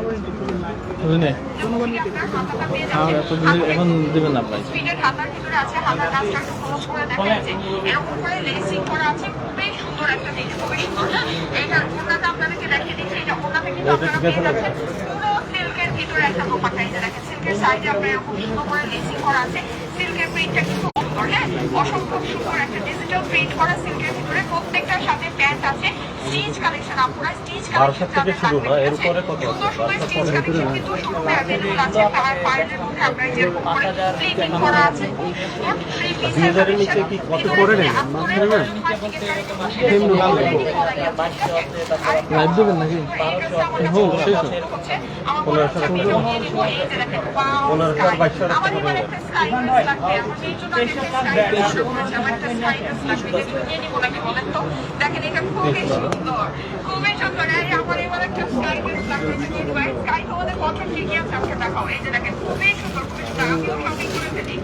এখন দেবেন না ভাই স্পিডের হাতার ভিতরে আছে হাতার কাজটা একটু ক্লোজ করে দেখেন যে এরকম করে লেসিং করা আছে খুবই সুন্দর একটা জিনিস খুবই সুন্দর এইটা ওনাটা আপনাদেরকে দেখিয়ে দিচ্ছি এটা ওনাটা কিন্তু আপনারা পেয়ে যাচ্ছেন পুরো সিল্কের ভিতরে একটা দোপাট্টা এই যে দেখেন সিল্কের সাইডে আপনার এরকম সুন্দর করে লেসিং করা আছে সিল্কের প্রিন্টটা কিন্তু সুন্দর হ্যাঁ অসম্ভব সুন্দর একটা ডিজিটাল প্রিন্ট করা সিল্কের ভিতরে প্রত্যেকটার সাথে প্যান্ট আছে স্টিচ কালেকশন আপনারা স্টিচ কালেকশন থেকে শুরু না এর উপরে কত সুন্দর সুন্দর স্টিচ কালেকশন কিন্তু শোরুমে अवेलेबल আছে আর পায়ের মধ্যে আপনারা যেরকম করে প্রিন্টিং করা আছে থ্রি পিসের নিচে কি কত করে নেন লাইভ দেবেন নাকি হোক শেষ হোক দেখেন এটা খুবই সুন্দর খুবই সুন্দর আমার এবার একটা স্কাই স্কাই তোমাদের কত ঠিকই আছে আমাকে দেখাও এই যে দেখেন খুবই সুন্দর আমিও শপিং করে ফেলি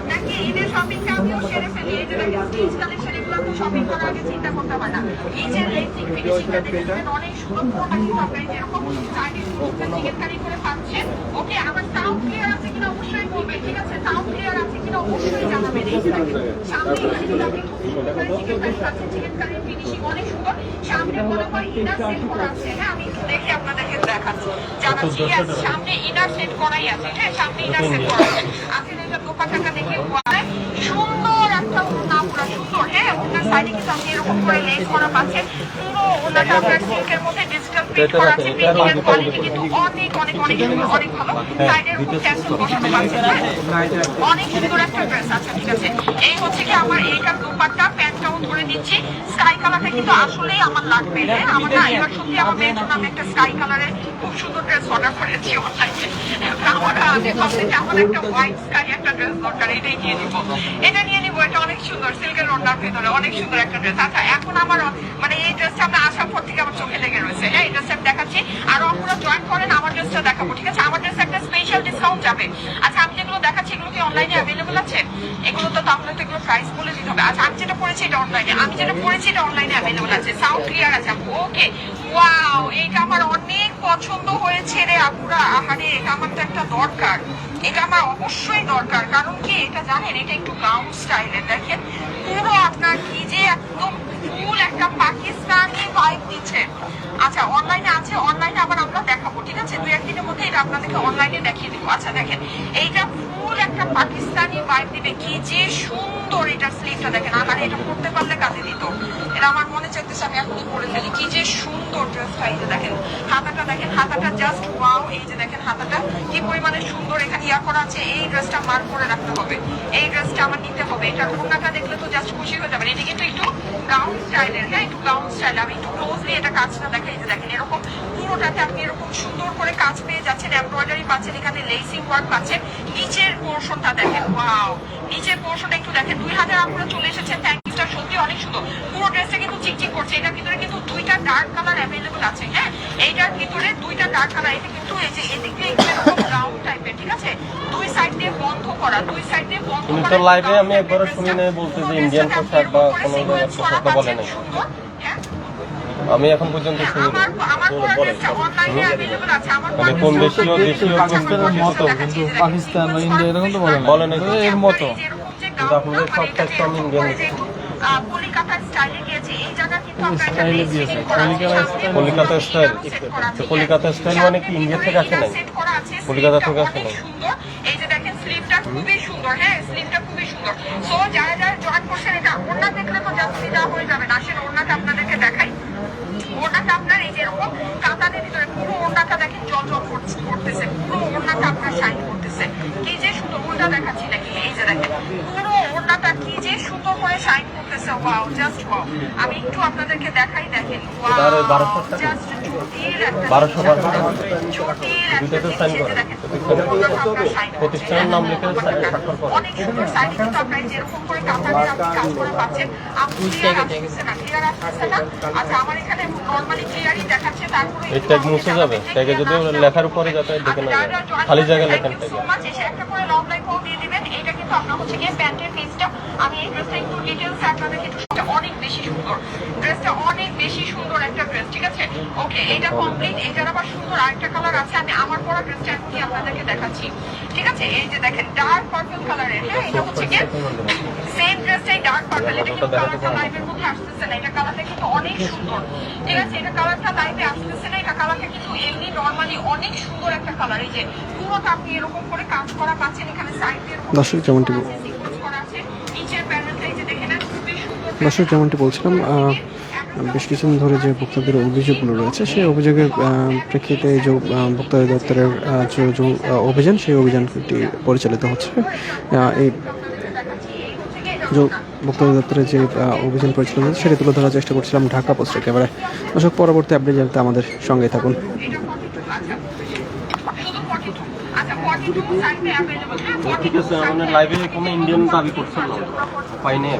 নাকি ঈদের শপিংটা আমিও সেরে ফেলি এই যে দেখেন স্টিচ কালেকশন এগুলো তো শপিং করার আগে চিন্তা করতে হয় না এই যে লেসিং ফিনিশিংটা দেখেন অনেক সুন্দর পুরোটা কিন্তু আপনারা যেরকম চাইনিজ চিকেনকারি করে পাচ্ছেন ওকে আমার সাউন্ড ক্লিয়ার আছে কিনা অবশ্যই বলবেন ঠিক আছে সাউন্ড ক্লিয়ার আছে কিনা অবশ্যই জানাবেন এই যে দেখেন সামনে কিন্তু আপনি খুব সুন্দর করে চিকেনকারি পাচ্ছেন চিকেনকারির ফিনিশিং অনেক সুন্দর সামনে মনে হয় ইনার সেট করা আছে হ্যাঁ আমি একটু দেখে আপনাদেরকে দেখাচ্ছি জানাচ্ছি সামনে ইনার সেট করাই আছে হ্যাঁ সামনে ইনার সেট করা আছে আপনি এটা দোপাট্টাটা দেখে সুন্দর একটা ওড়না পুরো সুন্দর হ্যাঁ ওনার সাইডে কিন্তু আপনি এরকম করে লেস করা পাচ্ছেন পুরো ওড়নাটা আপনার সিল্কের মধ্যে ডিজিটাল প্রিন্ট করা আছে প্রিন্টিংয়ের কোয়ালিটি কিন্তু অনেক অনেক অনেক অনেক ভালো সাইডের উপর ট্যাসেল বসানো পাচ্ছেন অনেক সুন্দর একটা ড্রেস আছে ঠিক আছে এই হচ্ছে কি আমার এইটার দোপাট্টা প্যান্টটাও ধরে দিচ্ছি স্কাই কালারটা কিন্তু আসলেই আমার লাগবে হ্যাঁ আমার না এবার সত্যি আমার মেয়ের জন্য আমি একটা স্কাই কালারের খুব সুন্দর ড্রেস অর্ডার করেছি অনলাইনে আমি ভাবছি যে আমার একটা হোয়াইট স্কাই একটা ড্রেস দরকার এটাই নিয়ে নিবো এটা নিয়ে নিবো এটা অনেক সুন্দর সিল্কের ওড়নার ভেতরে অনেক সুন্দর একটা ড্রেস আচ্ছা এখন আমার মানে এই ড্রেসটা আমরা আসার পর থেকে আমার চোখে লেগে রয়েছে হ্যাঁ এই ড্রেসটা আমি দেখাচ্ছি আর আপনারা জয়েন করেন আমার ড্রেসটা দেখাবো ঠিক আছে আমার ড্রেসে একটা স্পেশাল ডিসকাউন্ট যাবে আচ্ছা আমি যেগুলো দেখাচ্ছি এগুলো কি অনলাইনে অ্যাভেলেবল আছে এগুলো তো তাহলে তো এগুলো প্রাইস বলে দিতে হবে আচ্ছা আমি যেটা পড়েছি এটা অনলাইনে আমি যেটা পড়েছি এটা অনলাইনে অ্যাভেলেবল আছে সাউন্ড ক্লিয়ার আছে ওকে ওয়াও এইটা আমার অনেক পছন্দ হয়েছে রে আপুরা আহারে এটা আমার তো একটা দরকার এটা আমার অবশ্যই দরকার কারণ কি এটা জানেন এটা একটু গাউন স্টাইলের দেখেন পুরো আপনার কি যে একদম ফুল একটা পাকিস্তানি ভাইব দিচ্ছে আচ্ছা অনলাইনে আছে অনলাইনে আবার আমরা দেখাবো ঠিক আছে দুই একদিনের মধ্যে এটা আপনাদেরকে অনলাইনে দেখিয়ে দিব আচ্ছা দেখেন এইটা ফুল একটা পাকিস্তানি ভাইব দিবে হবে কি যে সুন্দর এটা স্লিভটা দেখেন আমার এটা পড়তে পারলে কাঁদে দিত এটা আমার মনে চাইতেছে আমি এখনই পরে ফেলি কি যে সুন্দর ড্রেসটা এই যে দেখেন হাতাটা দেখেন হাতাটা জাস্ট ওয়াও এই যে দেখেন হাতাটা কি পরিমাণে সুন্দর এখানে ইয়া করা আছে এই ড্রেসটা মার্ক করে রাখতে হবে এই ড্রেসটা আমার নিতে হবে এটা ওড়নাটা দেখলে তো জাস্ট খুশি হয়ে যাবেন এটা কিন্তু একটু গাউন স্টাইলের হ্যাঁ একটু গাউন স্টাইল আমি একটু ক্লোজলি এটা কাজটা দেখে এই যে দেখেন এরকম পুরোটাতে আপনি এরকম সুন্দর করে কাজ পেয়ে যাচ্ছেন এমব্রয়ডারি পাচ্ছেন এখানে লেসিং ওয়ার্ক পাচ্ছেন নিচের পোর্শনটা দেখেন ওয়াও নিচের পোর্শনটা একটু দেখেন 2000 আপনারা চলে এসেছেন থ্যাংক ইউটা সত্যি অনেক সুন্দর পুরো ড্রেসটা কিন্তু চিকচিক করছে এটার ভিতরে কিন্তু দুইটা ডার্ক কালার অ্যাভেলেবল আছে হ্যাঁ এইটার ভিতরে দুইটা ডার্ক কালার এটা কিন্তু এই যে এদিক দিয়ে একটু এরকম রাউন্ড টাইপের ঠিক আছে দুই সাইড দিয়ে বন্ধ করা দুই সাইড দিয়ে বন্ধ তুমি করা তো লাইভে আমি একবারও শুনি নাই বলতে যে ইন্ডিয়ান পোশাক বা কোনো জায়গার পোশাকটা বলে নাই হ্যাঁ আমি এখন পর্যন্ত শুনি নাই আমার পুরো ড্রেসটা অনলাইনে অ্যাভেলেবল আছে আমার মানে কোন দেশীয় মতো কিন্তু পাকিস্তান বা ইন্ডিয়া এরকম তো বলে না বলে নাই তো। এর মতো কিন্তু আপনাদের সব কাজটা আমি ইন্ডিয়ান কলিকাতার স্টাইলে গিয়েছে এই জায়গা কিন্তু আপনারা স্টাইলে দিয়েছে কলিকাতা স্টাইল তো কলিকাতা স্টাইল মানে কি ইন্ডিয়া থেকে আসে নাই কলিকাতা থেকে আসে নাই এই যে দেখেন স্লিভটা খুবই সুন্দর হ্যাঁ স্লিভটা খুবই সুন্দর সো যারা যারা জয়েন করছেন এটা ওড়না দেখলে তো জাস্ট দেওয়া হয়ে যাবে না আসেন ওড়নাটা আপনাদেরকে দেখাই ওড়নাটা আপনার এই যে এরকম কাতানের ভিতরে পুরো ওড়নাটা দেখেন জল করতেছে পুরো ওড়নাটা আপনার শাইন করতেছে কি যে সুন্দর ওড়না দেখাচ্ছি নাকি এই যে দেখেন পুরো ওড়নাটা কি যে সুন্দর করে শাইন করতেছে ওয়াও জাস্ট ওয়াও আমি একটু আপনাদেরকে দেখাই দেখেন তার ওই ওয়াও 1200 টাকা জাস্ট চুটির একটা 1200 চুটির একটা দুইটাতে সাইন করে প্রতিষ্ঠানের নাম লিখে স্বাক্ষর করে অনেক সুন্দর সাইড কিন্তু আপনারা যেরকম করে কাতানের আপনি কাজ করে পাচ্ছেন আপনি ক্লিয়ার আসছে না আচ্ছা আমার এখানে নরমালি ক্লিয়ারই দেখাচ্ছে তারপরে এই ট্যাগ মুছে যাবে ট্যাগে যদি লেখার উপরে যাতে দেখে না যায় খালি জায়গায় লেখেন ট্যাগে সো মাচ এসে একটা করে লং লাইক কোড দিয়ে দিবেন এটা কিন্তু আপনার হচ্ছে গিয়ে প্যান্টের পিসটা আমি এই ড্রেসটা একটু ডিটেইলস আপনাদেরকে একটু অনেক বেশি সুন্দর ড্রেসটা অনেক বেশি সুন্দর একটা ড্রেস ঠিক আছে ওকে এটা কমপ্লিট এটার আবার সুন্দর আরেকটা কালার আছে আমি আমার পরা ড্রেসটা এখনই আপনাদেরকে দেখাচ্ছি ঠিক আছে এই যে দেখেন ডার্ক পার্পল কালারের হ্যাঁ এটা হচ্ছে গিয়ে সেম ড্রেসটাই ডার্ক পার্পল এটা কিন্তু কালারটা লাইভের মধ্যে আসতেছে না এটা কালারটা কিন্তু অনেক সুন্দর ঠিক আছে এটা কালারটা লাইভে আসতেছে না এটা কালারটা কিন্তু এমনি নরমালি অনেক সুন্দর একটা কালার এই যে পুরোটা আপনি এরকম করে কাজ করা পাচ্ছেন এখানে সাইড দিয়ে দর্শক যেমনটি করা আছে নিচের প্যানেলটা এই যে দেখেন খুবই সুন্দর দর্শক যেমনটি বলছিলাম বেশ কিছুদিন ধরে যে ভোক্তাদের অভিযোগগুলো রয়েছে সেই অভিযোগের প্রেক্ষিতে যে ভোক্তা দপ্তরের যে অভিযান সেই অভিযানটি পরিচালিত হচ্ছে এই যে ভোক্তা দপ্তরের যে অভিযান পরিচালিত হচ্ছে সেটি তুলে ধরার চেষ্টা করছিলাম ঢাকা পোস্ট একেবারে দর্শক পরবর্তী আপডেট জানতে আমাদের সঙ্গেই থাকুন ঠিক আছে আমাদের লাইভে কোনো ইন্ডিয়ান দাবি করছেন না পাইনি